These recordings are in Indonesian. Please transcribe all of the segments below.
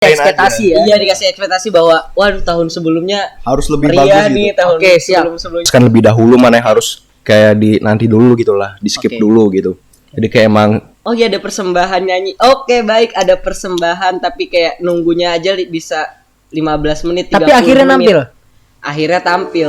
ekspektasi ya. Iya, dikasih ekspektasi bahwa waduh tahun sebelumnya harus lebih meriah bagus nih gitu. tahun Oke, siap. sebelumnya. Kan lebih dahulu mana yang harus kayak di nanti dulu gitu lah, di skip Oke. dulu gitu. Jadi kayak emang Oh iya, ada persembahan nyanyi. Oke, baik, ada persembahan tapi kayak nunggunya aja bisa 15 menit 30 Tapi akhirnya menit. nampil. Akhirnya tampil.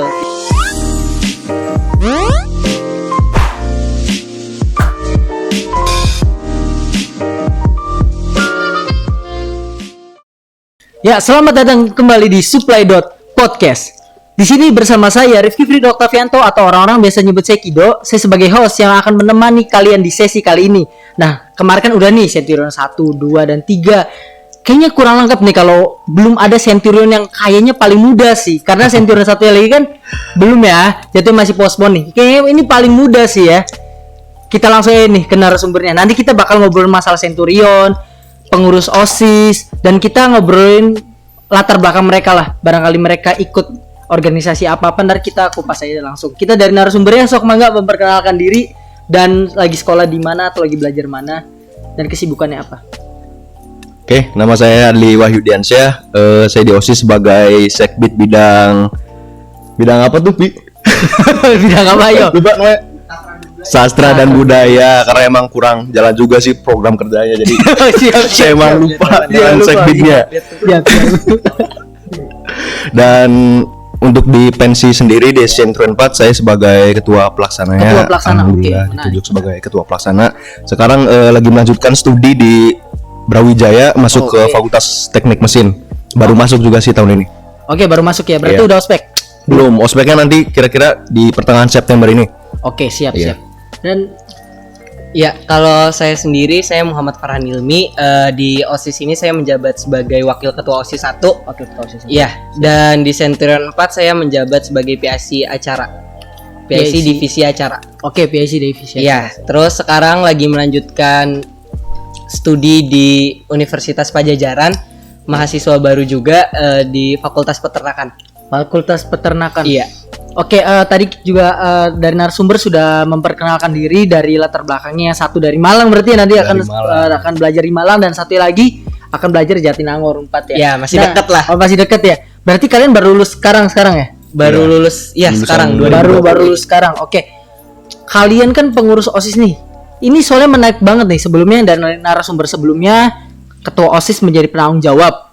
Ya, selamat datang kembali di Supply Podcast. Di sini bersama saya Rifki Frido Octavianto atau orang-orang biasa nyebut saya Kido. Saya sebagai host yang akan menemani kalian di sesi kali ini. Nah, kemarin kan udah nih Centurion 1, 2, dan 3. Kayaknya kurang lengkap nih kalau belum ada Centurion yang kayaknya paling muda sih. Karena Centurion 1 lagi kan belum ya, jadi masih postpone nih. Kayaknya ini paling muda sih ya. Kita langsung aja nih ke narasumbernya. Nanti kita bakal ngobrol masalah Centurion, pengurus OSIS, dan kita ngobrolin latar belakang mereka lah. Barangkali mereka ikut organisasi apa-apa, ntar kita kupas aja langsung. Kita dari narasumbernya, sok mangga memperkenalkan diri dan lagi sekolah di mana atau lagi belajar mana dan kesibukannya apa. Oke, nama saya Adli Wahyudiansyah. Saya di OSIS sebagai sekbid bidang apa tuh, Pi? Bidang apa yo? Lupa namanya. Sastra dan budaya, karena emang kurang jalan juga sih program kerjanya, jadi saya emang lupa dengan sekbidnya. Dan untuk di pensi sendiri di Centurion 4 saya sebagai ketua pelaksananya. Ketua pelaksana, Alhamdulillah oke, ditunjuk sebagai ketua pelaksana. Sekarang lagi melanjutkan studi di Brawijaya, masuk ke Fakultas Teknik Mesin. Baru masuk juga sih tahun ini. Oke, baru masuk ya. Berarti Iya. udah ospek. Belum, ospeknya nanti kira-kira di pertengahan September ini. Oke, siap. Iya. Dan Ya, kalau saya sendiri, saya Muhammad Farhan Ilmi. Di OSIS ini saya menjabat sebagai Wakil Ketua OSIS 1. oke, ketua OSIS. Iya, dan di Centurion 4 saya menjabat sebagai PIC acara. PIC PIC. divisi acara. Oke, PIC Divisi. Iya, terus sekarang lagi melanjutkan studi di Universitas Pajajaran, mahasiswa baru juga di Fakultas Peternakan. Fakultas Peternakan. Iya. Oke, tadi juga dari narasumber sudah memperkenalkan diri dari latar belakangnya. Satu dari Malang berarti nanti Dari akan Malang. akan belajar di Malang, dan satu lagi akan belajar di Jatinangor 4 ya. Ya, masih deket lah. Oh, masih deket ya. Berarti kalian baru lulus sekarang ya? Baru Iya. lulus, ya Lulusan sekarang 2020. Baru lulus sekarang. Oke. Kalian kan pengurus OSIS nih. Ini soalnya menarik banget nih. Sebelumnya dari narasumber sebelumnya ketua OSIS menjadi penanggung jawab.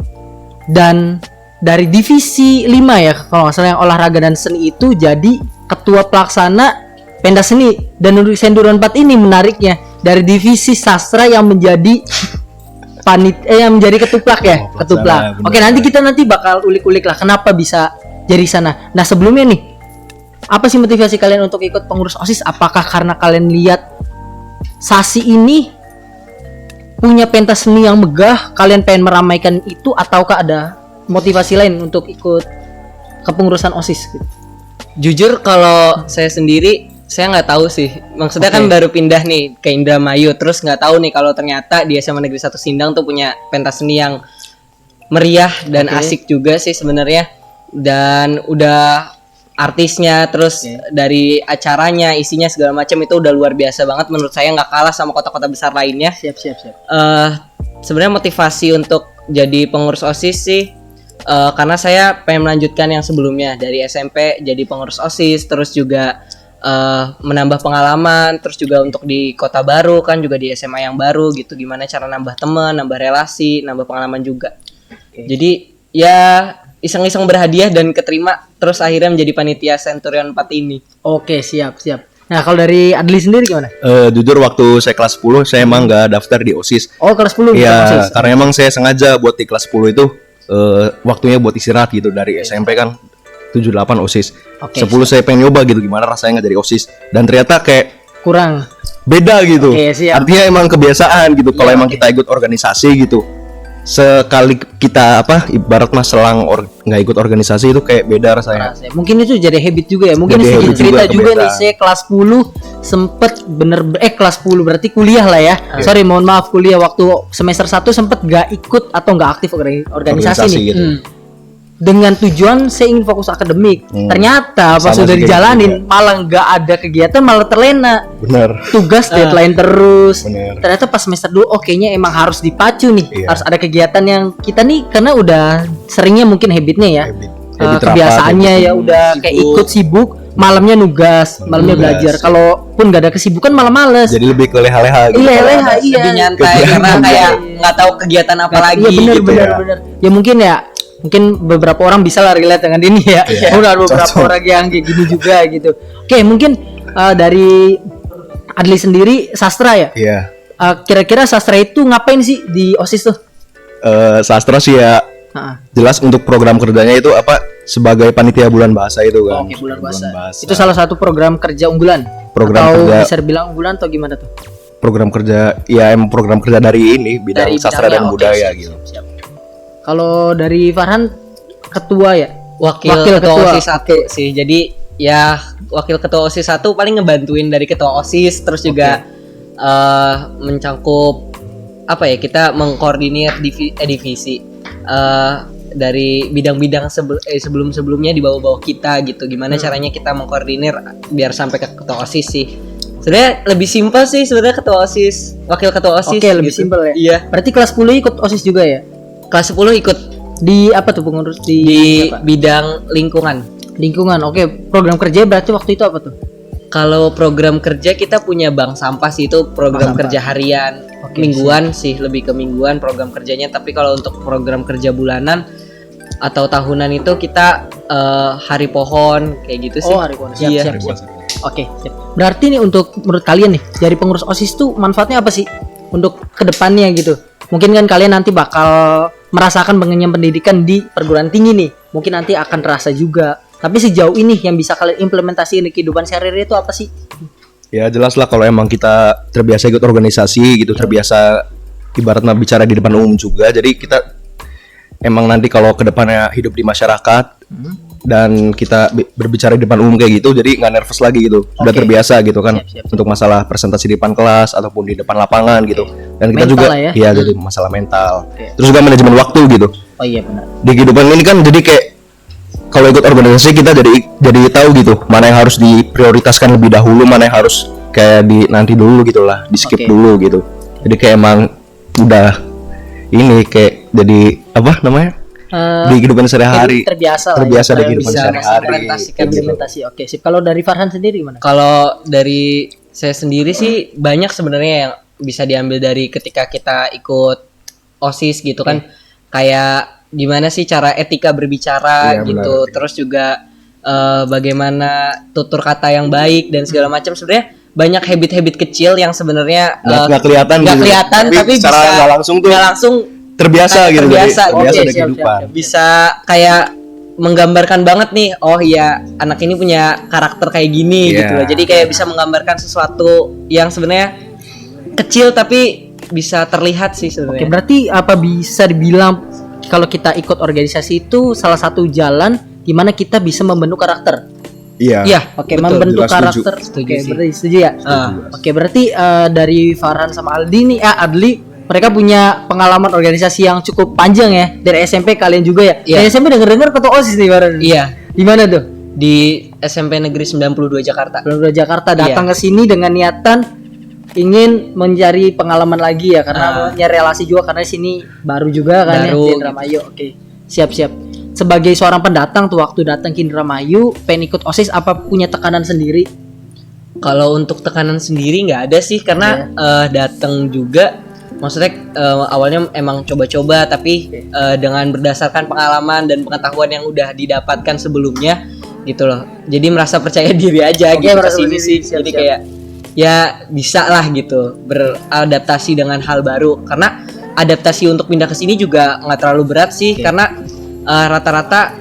Dan dari divisi 5 ya kalau nggak salah yang olahraga dan seni itu jadi ketua pelaksana pentas seni. Dan untuk Centurion 4 ini menariknya dari divisi sastra yang menjadi yang menjadi ketuplak ya. Oh, Ketuplak. pelaksana, Oke, nanti kita bakal ulik-ulik lah kenapa bisa jadi sana. Nah, sebelumnya nih, apa sih motivasi kalian untuk ikut pengurus OSIS? Apakah karena kalian lihat Sasi ini punya pentas seni yang megah, kalian pengen meramaikan itu, ataukah ada motivasi lain untuk ikut kepengurusan OSIS gitu? Jujur kalau saya sendiri, saya nggak tahu sih. Maksudnya kan Oke. baru pindah nih ke Indramayu, terus nggak tahu nih kalau ternyata di SMA Negeri 1 Sindang tuh punya pentas seni yang meriah dan Oke. asik juga sih sebenarnya. Dan udah artisnya, terus dari acaranya, isinya segala macam itu udah luar biasa banget menurut saya, nggak kalah sama kota-kota besar lainnya. Siap. Sebenarnya motivasi untuk jadi pengurus OSIS sih karena saya pengen melanjutkan yang sebelumnya dari SMP jadi pengurus OSIS, terus juga menambah pengalaman, terus juga untuk di kota baru kan, juga di SMA yang baru gitu, gimana cara nambah teman, nambah relasi, nambah pengalaman juga. Jadi ya iseng-iseng berhadiah dan keterima, terus akhirnya menjadi panitia Centurion 4 ini. Oke, siap. Nah, kalau dari Adli sendiri gimana? Jujur waktu saya kelas 10 saya emang nggak daftar di OSIS. Oh, kelas 10 bukan Iya, OSIS. karena emang saya sengaja buat di kelas 10 itu waktunya buat istirahat gitu. Dari SMP kan 7-8 OSIS. Oke, 10 saya pengen nyoba gitu gimana rasanya nggak jadi OSIS. Dan ternyata kayak Kurang. beda gitu. Oke, siap. Artinya emang kebiasaan gitu. Kalau Iya, emang kita ikut organisasi gitu, sekali kita ibarat mas selang nggak ikut organisasi itu kayak beda rasanya. Keras ya. Mungkin itu jadi habit juga ya. Mungkin Jadi sedikit habit cerita juga, juga nih, kebiasaan. saya kelas 10 sempet kelas 10 berarti kuliah lah ya. Sorry, mohon maaf, kuliah waktu semester 1 sempet gak ikut atau gak aktif organisasi nih. Gitu. dengan tujuan saya ingin fokus akademik. Ternyata pas Sama sudah sih kayak dijalanin gitu malah nggak ada kegiatan, malah terlena. Bener. Tugas deadline terus. Bener. Ternyata pas semester 2 kayaknya emang harus dipacu nih. Iya. Harus ada kegiatan yang kita nih karena udah seringnya mungkin habitnya ya. Habit Kebiasaannya rapat, ya udah kayak ikut sibuk, malamnya nugas, malamnya belajar. Kalaupun nggak ada kesibukan malah males. Jadi lebih ke leha-leha gitu. Iya, kalau leha, ada. iya. Lebih nyantai Kegiatan. karena kayak nggak tahu kegiatan apa lagi Iya benar gitu benar ya. benar. Ya mungkin beberapa orang bisa lah relate dengan ini ya. Iya. Udah ada beberapa Cocok. orang yang kayak gini juga gitu. Oke, mungkin dari Adli sendiri sastra ya. Iya. Kira-kira sastra itu ngapain sih di OSIS tuh? Sastra sih ya Heeh. jelas untuk program kerjanya itu apa sebagai panitia bulan bahasa itu kan. Oke, bulan bahasa. Itu salah satu program kerja unggulan. Program atau kerja- bisa dibilang unggulan atau gimana tuh? program kerja ya emang program kerja dari ini bidang Dari sastra bidangnya, dan oke, budaya siap, gitu. siap. Kalau dari Farhan ketua ya? Wakil ketua OSIS 1 sih. Jadi ya wakil ketua OSIS 1 paling ngebantuin dari ketua OSIS, terus juga mencangkup apa ya, kita mengkoordinir divisi dari bidang-bidang sebelum-sebelumnya di bawah-bawah kita gitu. Gimana caranya kita mengkoordinir biar sampai ke ketua OSIS sih. Sebenarnya lebih simpel sih sebenarnya ketua OSIS, wakil ketua OSIS. Oke, lebih gitu. simpel ya. Iya. Berarti kelas 10 ikut OSIS juga ya? Kelas 10 ikut Di apa tuh pengurus di apa? bidang lingkungan. Lingkungan. Oke, program kerja berarti waktu itu apa tuh? Kalau program kerja kita punya bank sampah sih, itu program Bank kerja harian. Oke, Mingguan sih, lebih ke mingguan program kerjanya. Tapi kalau untuk program kerja bulanan atau tahunan itu kita hari pohon kayak gitu sih. Oh, hari pohon. Siap, Iya. siap, siap. Oke, siap. Berarti nih untuk menurut kalian nih dari pengurus OSIS tuh manfaatnya apa sih untuk kedepannya gitu? Mungkin kan kalian nanti bakal merasakan pengenyam pendidikan di perguruan tinggi nih. Mungkin nanti akan terasa juga. Tapi sejauh ini yang bisa kalian implementasiin di kehidupan sehari-hari itu apa sih? Ya jelas lah kalau emang kita terbiasa ikut organisasi gitu, terbiasa ibaratnya bicara di depan umum juga. Jadi kita emang nanti kalau kedepannya hidup di masyarakat dan kita berbicara di depan umum kayak gitu, jadi nggak nervous lagi gitu. Udah Oke. terbiasa gitu kan Siap. untuk masalah presentasi di depan kelas ataupun di depan lapangan gitu. Dan kita Mental juga lah ya. iya jadi masalah mental. Oke. Terus juga manajemen waktu gitu. Oh iya benar. Di kehidupan ini kan jadi kayak kalau ikut organisasi kita jadi tahu gitu mana yang harus diprioritaskan lebih dahulu, mana yang harus kayak di nanti dulu gitu lah, di skip Oke. dulu gitu. Jadi kayak emang udah ini kayak jadi apa namanya di kehidupan sehari-hari terbiasa lah terbiasa ya, di kehidupan bisa sehari-hari implementasikan kayak gitu. implementasi. Oke, sip. Kalau dari Farhan sendiri gimana? Kalau dari saya sendiri sih banyak sebenarnya yang bisa diambil dari ketika kita ikut OSIS gitu kan. Kayak gimana sih cara etika berbicara Iya, gitu. benar. Terus juga bagaimana tutur kata yang baik dan segala macam. Sebenarnya banyak habit-habit kecil yang sebenarnya nggak kelihatan nggak gitu. kelihatan tapi secara bisa nggak langsung tuh nggak langsung terbiasa kayak gitu terbiasa. jadi terbiasa Oke, dari siap, kehidupan. siap. bisa kayak menggambarkan banget nih, oh iya anak ini punya karakter kayak gini Iya. gitu loh. Jadi kayak bisa menggambarkan sesuatu yang sebenarnya kecil tapi bisa terlihat sih Oke, sebenarnya. berarti apa bisa dibilang kalau kita ikut organisasi itu salah satu jalan di mana kita bisa membentuk karakter? Iya. Iya, Oke, betul. membentuk jelas setuju. karakter. Setuju Oke, sih. berarti setuju ya? Ah. Oke, berarti dari Farhan sama Aldi nih, Adli, mereka punya pengalaman organisasi yang cukup panjang ya. Dari SMP kalian juga ya? Iya. Dari SMP denger-denger ketua OSIS nih Farhan. Iya, Di mana tuh? di SMP Negeri 92 Jakarta. Belum Jakarta, datang Iya. ke sini dengan niatan ingin mencari pengalaman lagi ya, karena punya relasi juga karena sini baru juga kan Baru, ya, di Indramayu. Oke, siap-siap. Sebagai seorang pendatang tuh waktu datang ke Indramayu, pengen ikut OSIS apa punya tekanan sendiri? Kalau untuk tekanan sendiri nggak ada sih karena datang juga, maksudnya awalnya emang coba-coba tapi dengan berdasarkan pengalaman dan pengetahuan yang udah didapatkan sebelumnya gitu loh. Jadi merasa percaya diri aja Oke, gitu merasa kesini percaya sih. diri, siap, Jadi siap. kayak ya bisa lah gitu beradaptasi dengan hal baru, karena adaptasi untuk pindah ke sini juga nggak terlalu berat sih karena rata-rata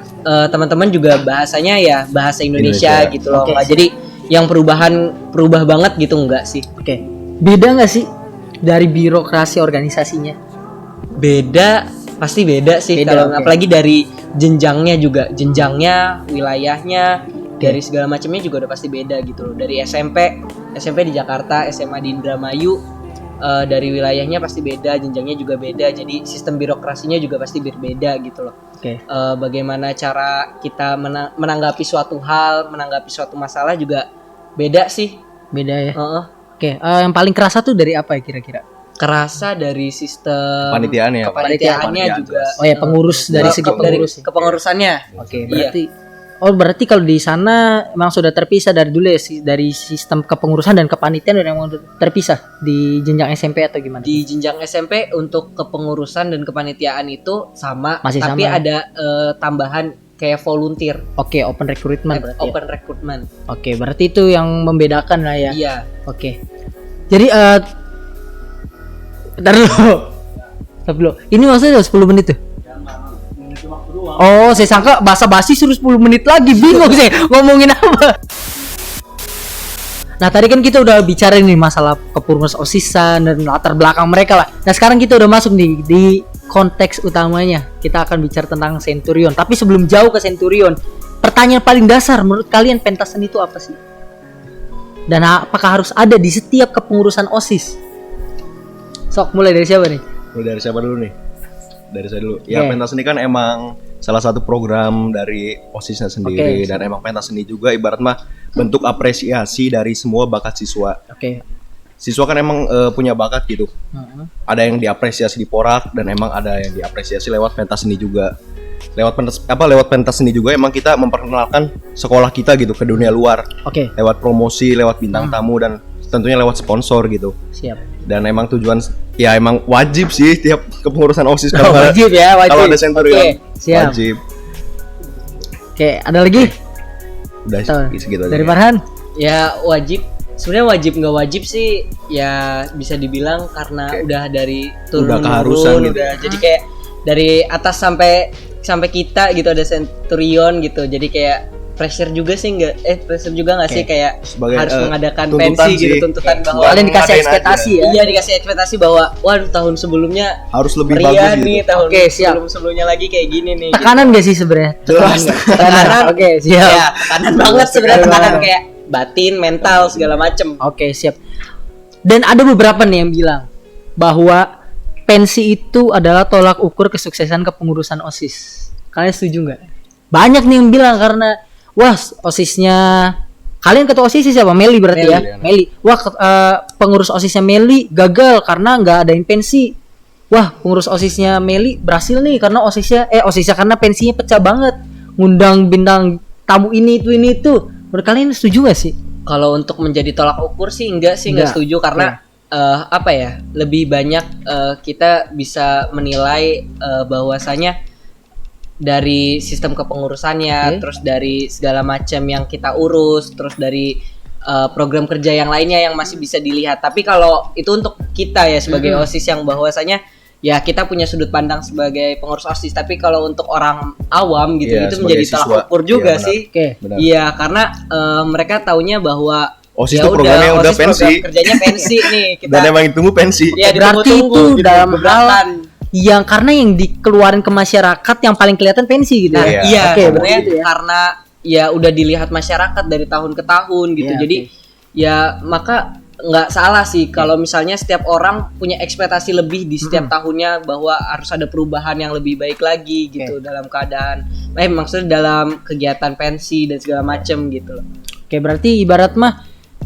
teman-teman juga bahasanya ya bahasa Indonesia Indonesia. gitu loh. Oke. Nggak jadi yang berubah banget gitu enggak sih. Oke, beda nggak sih dari birokrasi organisasinya? Beda, pasti beda sih. Beda, Kalau oke. apalagi dari jenjangnya juga, jenjangnya, wilayahnya, dari segala macamnya juga udah pasti beda gitu loh. Dari SMP di Jakarta, SMA di Indramayu, dari wilayahnya pasti beda, jenjangnya juga beda, jadi sistem birokrasinya juga pasti berbeda gitu loh. Oke. Bagaimana cara kita menanggapi suatu hal, menanggapi suatu masalah juga beda sih. Beda ya. Heeh. Oke, yang paling kerasa tuh dari apa ya kira-kira? Kerasa dari sistem Panitiaannya, Pak. kepanitiaannya Panitiaan juga. Oh ya, pengurus dari segi pengurus. Kepengurusannya. Oke, berarti kalau di sana emang sudah terpisah dari dulu ya dari sistem kepengurusan dan kepanitiaan udah emang terpisah di jenjang SMP atau gimana? Di jenjang SMP untuk kepengurusan dan kepanitiaan itu sama, Masih tapi sama. ada tambahan kayak volunteer, Oke, open recruitment berarti. open recruitment. Oke, berarti itu yang membedakan lah ya. Iya. Oke. Jadi bentar dulu. Stop dulu. Ini maksudnya 10 menit tuh. Oh, saya sangka basa-basi suruh 10 menit lagi. Bingung sih ngomongin apa. Nah, tadi kan kita udah bicara nih masalah kepengurusan OSISan dan latar belakang mereka lah. Nah, sekarang kita udah masuk nih di konteks utamanya. Kita akan bicara tentang Centurion. Tapi sebelum jauh ke Centurion, pertanyaan paling dasar menurut kalian pentasan itu apa sih? Dan apakah harus ada di setiap kepengurusan OSIS? Sok, mulai dari siapa nih? Mulai dari siapa dulu nih? Dari saya dulu. Ya, Oke. pentas seni kan emang salah satu program dari OSISnya sendiri. Oke. Dan emang pentas seni juga ibarat mah bentuk apresiasi dari semua bakat siswa. Oke. Siswa kan emang punya bakat gitu. Ada yang diapresiasi di Porak dan emang ada yang diapresiasi lewat pentas seni juga. Lewat pentas seni juga emang kita memperkenalkan sekolah kita gitu ke dunia luar. Oke, Lewat promosi, lewat bintang tamu dan tentunya lewat sponsor gitu. siap. Dan emang tujuan ya emang wajib sih tiap kepengurusan OSIS Oh, wajib ya, wajib. kalau ada Centurion. Oke, siap. Wajib. Oke, ada lagi? Udah Tuh, segitu aja. dari Farhan? Ya wajib. Sebenarnya wajib nggak wajib sih ya bisa dibilang karena Oke. udah dari turun Udah keharusan menurun, gitu. udah jadi kayak dari atas sampai kita gitu ada Centurion gitu. Jadi kayak pressure juga sih pressure juga nggak sih kayak Sebagai, harus mengadakan tuntutan pensi sih. gitu, tuntutan bahwa Kalian dikasih ngadain ekspektasi aja. ya? iya dikasih ekspektasi bahwa waduh tahun sebelumnya Harus lebih meriah bagus nih gitu. tahun Oke, siap. sebelumnya lagi kayak gini nih. gitu. Tekanan gak sih sebenarnya? Jelas. Tekanan. Oke, siap. Ya, tekanan banget sebenarnya, Tekanan. tekanan kayak batin, mental segala macem. Oke, siap. Dan ada beberapa nih yang bilang bahwa pensi itu adalah tolak ukur kesuksesan kepengurusan OSIS. Kalian setuju nggak? Banyak nih yang bilang karena wah OSISnya kalian ketua OSIS siapa? Meli berarti Meli, ya? Meli. Wah pengurus OSISnya Meli gagal karena nggak adain pensi. Wah pengurus OSISnya Meli berhasil nih karena OSISnya karena pensinya pecah banget. Ngundang bintang tamu ini itu. Menurut kalian setuju gak sih? Kalau untuk menjadi tolak ukur sih enggak Enggak. setuju karena apa ya lebih banyak kita bisa menilai bahwasanya dari sistem kepengurusannya, Oke. terus dari segala macam yang kita urus, terus dari program kerja yang lainnya yang masih bisa dilihat. Tapi kalau itu untuk kita ya sebagai OSIS yang bahwasanya ya kita punya sudut pandang sebagai pengurus OSIS. Tapi kalau untuk orang awam gitu Iya, itu sebagai menjadi siswa. tolak ukur juga Iya, benar. sih. Oke. Benar. Iya, karena mereka taunya bahwa OSIS ya itu programnya udah OSIS pensi. program kerjanya pensi nih. Kita Dan emang ditunggu pensi. ya Berarti ditunggu-tunggu itu gitu, dalam gebrakan. yang karena yang dikeluarin ke masyarakat yang paling kelihatan pensi gitu Nah, ya. iya, Oke, sebenarnya berarti gitu ya. karena ya udah dilihat masyarakat dari tahun ke tahun gitu. Iya, Jadi ya maka nggak salah sih kalau misalnya setiap orang punya ekspektasi lebih di setiap tahunnya bahwa harus ada perubahan yang lebih baik lagi gitu dalam keadaan maksudnya dalam kegiatan pensi dan segala macem gitu loh. Oke, berarti ibarat mah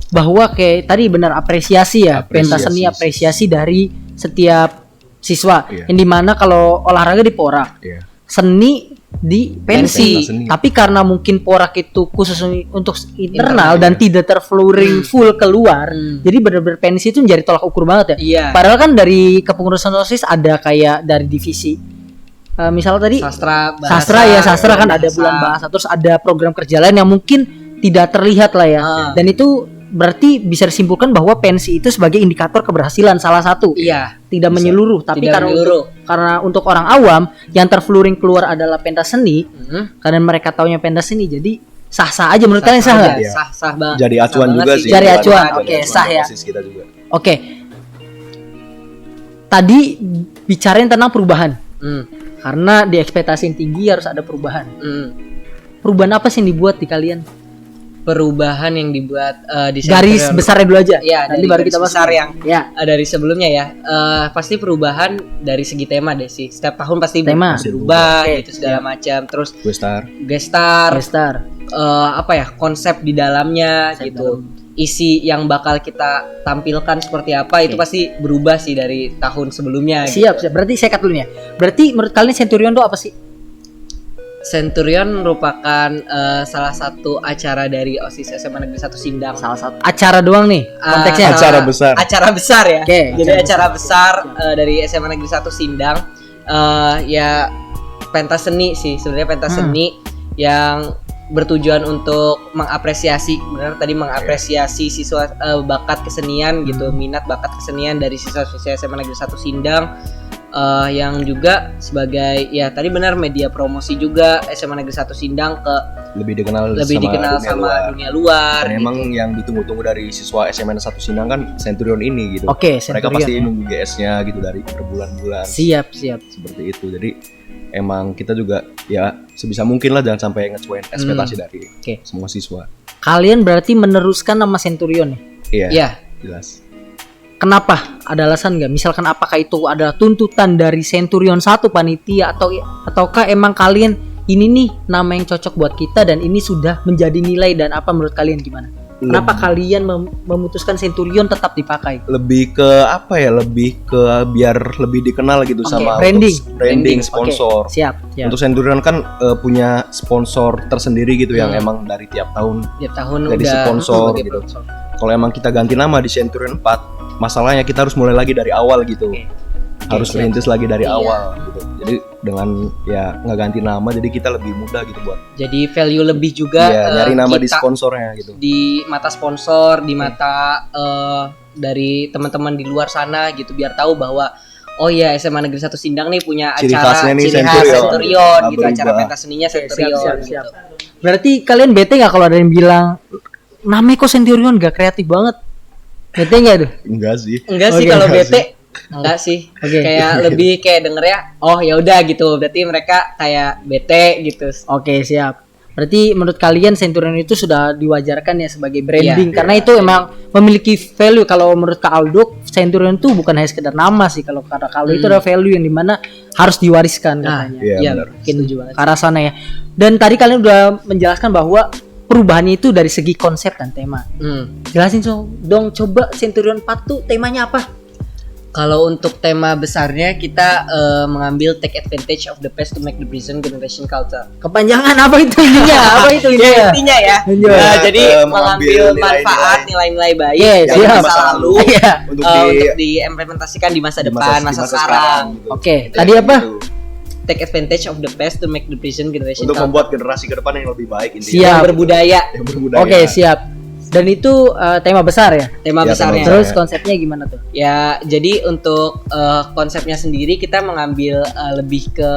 bahwa kayak tadi benar apresiasi ya, pentas seni apresiasi dari setiap siswa. Iya. Yang dimana kalau olahraga di Porak, Iya. seni di pensi. Pentas seni. Tapi karena mungkin Porak itu khusus untuk internal dan tidak terflowing full keluar, jadi benar-benar pensi itu menjadi tolak ukur banget ya. Iya. Padahal kan dari kepengurusan OSIS ada kayak dari divisi misalnya tadi Sastra sastra kan ada bulan bahasa, terus ada program kerja lain yang mungkin tidak terlihat lah ya. Dan itu berarti bisa disimpulkan bahwa pensi itu sebagai indikator keberhasilan salah satu. Iya. Tidak menyeluruh, tapi Tidak karena menyeluruh. karena untuk orang awam yang terfluring keluar adalah pentas seni, karena mereka taunya pentas seni, jadi sah-sah aja menurut kalian sah nggak? Iya. Sah banget. Jadi acuan Sah juga banget sih. Jadi acuan, Jadi oke, acuan sah ya. OSIS kita juga. Oke. Tadi bicarain tentang perubahan. Karena di ekspektasi yang tinggi harus ada perubahan. Perubahan apa sih yang dibuat di kalian? perubahan yang dibuat di Garis Centurion. besarnya dulu aja. Ya, Nanti dari baru garis kita bahas besar yang ya. dari sebelumnya ya. Pasti perubahan dari segi tema deh sih. Setiap tahun pasti Tema. berubah Oke. gitu segala macam. Terus Gue star. guest star, Star. apa ya, konsep di dalamnya gitu. Isi yang bakal kita tampilkan seperti apa itu pasti berubah sih dari tahun sebelumnya. Siap, siap. Berarti saya cut dulu ya. Berarti menurut kalian Centurion itu apa sih? Centurion merupakan salah satu acara dari OSIS SMA Negeri 1 Sindang. Salah satu acara doang nih konteksnya. Acara besar. Acara besar ya. Oke, Jadi acara besar dari SMA Negeri 1 Sindang. Ya pentas seni sih sebenarnya, pentas seni yang bertujuan untuk mengapresiasi, benar tadi mengapresiasi siswa bakat kesenian gitu, minat bakat kesenian dari siswa-siswa SMA Negeri 1 Sindang. Yang juga sebagai ya tadi benar media promosi juga SMA Negeri 1 Sindang ke Lebih dikenal sama dunia luar. Dan gitu. emang yang ditunggu-tunggu dari siswa SMA 1 Sindang kan Centurion ini gitu. Oke, Mereka Centurion, pasti ya. nunggu GS-nya gitu dari berbulan-bulan. Siap, siap. Seperti itu. Jadi emang kita juga ya sebisa mungkin lah jangan sampai ngecuain ekspektasi dari Oke. semua siswa. Kalian berarti meneruskan nama Centurion nih. Iya. Ya, Jelas. Kenapa? Ada alasan nggak? Misalkan apakah itu adalah tuntutan dari Centurion 1 panitia ataukah emang kalian ini nih nama yang cocok buat kita dan ini sudah menjadi nilai, dan apa menurut kalian gimana? Kenapa kalian memutuskan Centurion tetap dipakai? Lebih ke apa ya? Lebih ke biar lebih dikenal gitu Oke, sama branding. branding Oke, sponsor. siap, siap. Untuk Centurion kan punya sponsor tersendiri gitu yang emang dari tiap tahun tiap tahun jadi udah sponsor sebagai gitu. sponsor. Kalau emang kita ganti nama di Centurion 4, masalahnya kita harus mulai lagi dari awal gitu. Harus siap. rintis lagi dari Iya. awal gitu. Jadi dengan ya nggak ganti nama, jadi kita lebih mudah gitu buat Jadi value lebih juga nyari nama di kita sponsornya gitu. di mata sponsor, di mata dari teman-teman di luar sana gitu, biar tahu bahwa oh ya SMA Negeri 1 Sindang nih punya Ciri acara khasnya nih ciri khas Centurion. Centurion Nggak gitu, acara berubah. pentas seninya Centurion siap, gitu. siap. Berarti kalian bete nggak kalau ada yang bilang namanya kok Centurion gak kreatif banget? Bete nggak tuh? Enggak sih. Enggak sih Oke. kalau Enggak bete. Enggak sih. Oke. Kayak lebih kayak denger ya, oh ya udah gitu. Berarti mereka kayak bete gitu. Oke, siap. Berarti menurut kalian Centurion itu sudah diwajarkan ya sebagai branding, Iya, karena itu emang memiliki value. Kalau menurut Kak Aldo, Centurion itu bukan hanya sekedar nama sih. Kalau kata Kak Aldo itu ada value yang dimana harus diwariskan Nah, katanya. Iya, iya, benar. Mungkin ke arah sana ya. Dan tadi kalian udah menjelaskan bahwa perubahannya itu dari segi konsep dan tema. Jelasin dong coba Centurion 4 tuh temanya apa? Kalau untuk tema besarnya kita mengambil take advantage of the past to make the present generation culture. Kepanjangan apa itu intinya? Apa itu Ya, intinya? intinya ya. Iya. Jadi Mengambil mengambil manfaat nilai-nilai baik Yes, dari siap. masa lalu Iya. Untuk untuk diimplementasikan di masa depan, masa sekarang. gitu. Oke, tadi apa? Gitu. Take advantage of the past to make the present generation Untuk culture. membuat generasi ke depan yang lebih baik intinya. Siap. Yang berbudaya. Yang berbudaya. Oke, siap. Dan itu tema besar ya? Tema Ya, besarnya. tema Terus konsepnya gimana tuh? Ya, jadi untuk konsepnya sendiri kita mengambil lebih ke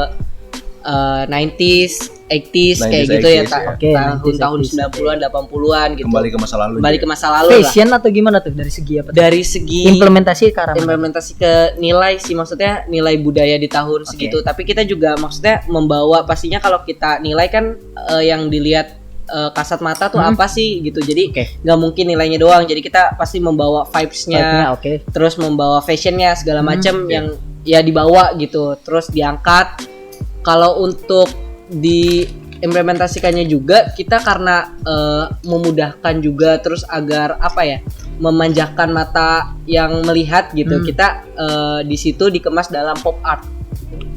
90s, 80s kayak 90s, gitu ya, 80s, ya. Oke, tahun 90s, 90-an, 80-an gitu. Kembali ke masa lalu. Kembali ke masa lalu lah. Fashion atau gimana tuh dari segi apa? Dari segi Implementasi ke arah mana? implementasi ke nilai sih, maksudnya nilai budaya di tahun segitu. Tapi kita juga maksudnya membawa, pastinya kalau kita nilai kan yang dilihat kasat mata tuh apa sih gitu. Jadi nggak mungkin nilainya doang. Jadi kita pasti membawa vibes-nya, Oke. terus membawa fashionnya segala macam yang ya dibawa gitu, terus diangkat. Kalau untuk diimplementasikannya juga kita karena memudahkan juga, terus agar apa ya, memanjakan mata yang melihat gitu. Kita di situ dikemas dalam pop art.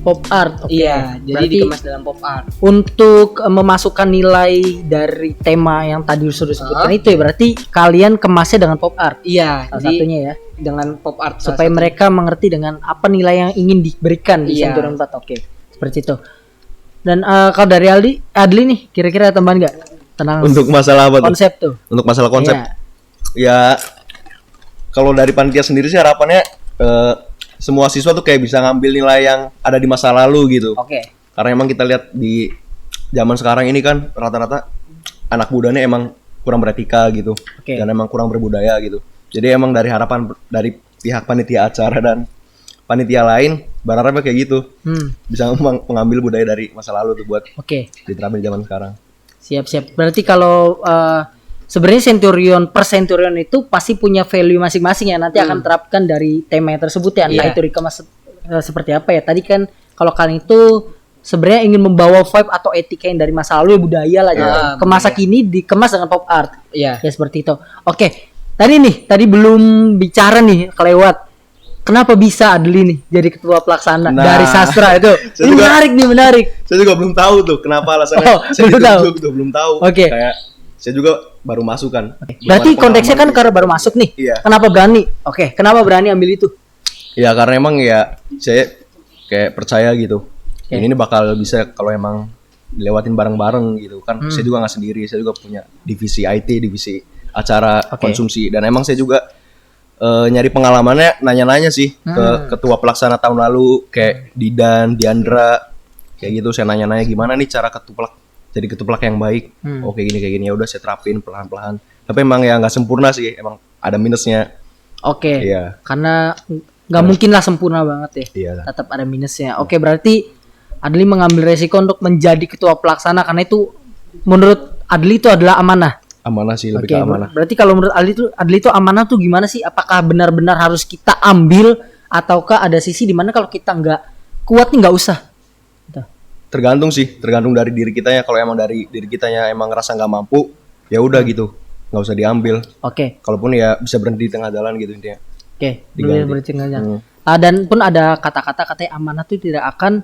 Pop art. Oke. Iya, jadi Berarti dikemas dalam pop art. untuk memasukkan nilai dari tema yang tadi sudah disebutkan itu ya, berarti kalian kemasnya dengan pop art. Iya, Salah jadi satunya ya, dengan pop art salah supaya satu. mereka mengerti dengan apa nilai yang ingin diberikan di Iya. Centurion 4. Oke, seperti itu. Dan kalau dari Adli nih, kira-kira tambahan nggak tentang Untuk masalah apa tuh? konsep tuh? Untuk masalah konsep. Iya. Ya kalau dari panitia sendiri sih harapannya semua siswa tuh kayak bisa ngambil nilai yang ada di masa lalu gitu. Oke. Karena emang kita lihat di zaman sekarang ini kan rata-rata anak mudanya emang kurang beretika gitu. Oke. Dan emang kurang berbudaya gitu. Jadi emang dari harapan dari pihak panitia acara dan panitia lain berharapnya kayak gitu. Bisa mengambil budaya dari masa lalu tuh buat Oke. diterapin di zaman sekarang. Siap-siap. Berarti kalau sebenarnya Centurion per Centurion itu pasti punya value masing-masing ya, nanti akan terapkan dari tema tersebut ya, entah Iya. itu dikemas seperti apa ya. Tadi kan kalau kalian itu sebenarnya ingin membawa vibe atau etika yang dari masa lalu ya, budaya lah gitu. Ke masa budaya. kini dikemas dengan pop art. Iya. Ya seperti itu. Oke. Tadi belum bicara nih kelewat. Kenapa bisa Adli nih jadi ketua pelaksana Nah, dari sastra itu? saya Ini juga- menarik. Saya juga belum tahu tuh kenapa alasannya. Oh, Saya belum juga tahu. belum tahu. Oke. Kayak saya juga baru masuk kan. Belum Berarti ada konteksnya kan pengalaman karena baru masuk nih. Iya. Kenapa berani? Oke, kenapa berani ambil itu? Ya karena emang ya saya kayak percaya gitu. Ini bakal bisa kalau emang dilewatin bareng-bareng gitu kan. Saya juga nggak sendiri, saya juga punya divisi IT, divisi acara konsumsi, dan emang saya juga nyari pengalamannya, nanya-nanya sih ke ketua pelaksana tahun lalu kayak Didan, Diandra, kayak gitu. Saya nanya-nanya gimana nih cara jadi ketuplak yang baik. Oh kayak gini ya udah saya terapin pelan-pelan. Tapi emang ya nggak sempurna sih, emang ada minusnya. Oke. Iya. Karena nggak mungkin lah sempurna banget ya. Iya. Tetap ada minusnya. Oke, berarti Adli mengambil resiko untuk menjadi ketua pelaksana karena itu menurut Adli itu adalah amanah. Amanah sih, lebih Oke, ke amanah. berarti kalau menurut Adli itu amanah tuh gimana sih? Apakah benar-benar harus kita ambil ataukah ada sisi di mana kalau kita nggak kuat nih nggak usah? Gitu. Tergantung sih, tergantung dari diri kitanya. Kalau emang dari diri kitanya emang ngerasa nggak mampu, ya udah gitu, nggak usah diambil. Oke, Kalaupun ya bisa berhenti di tengah jalan gitu intinya. oke, Diganti. berarti nggak jangan. Dan pun ada kata-kata katanya amanah tuh tidak akan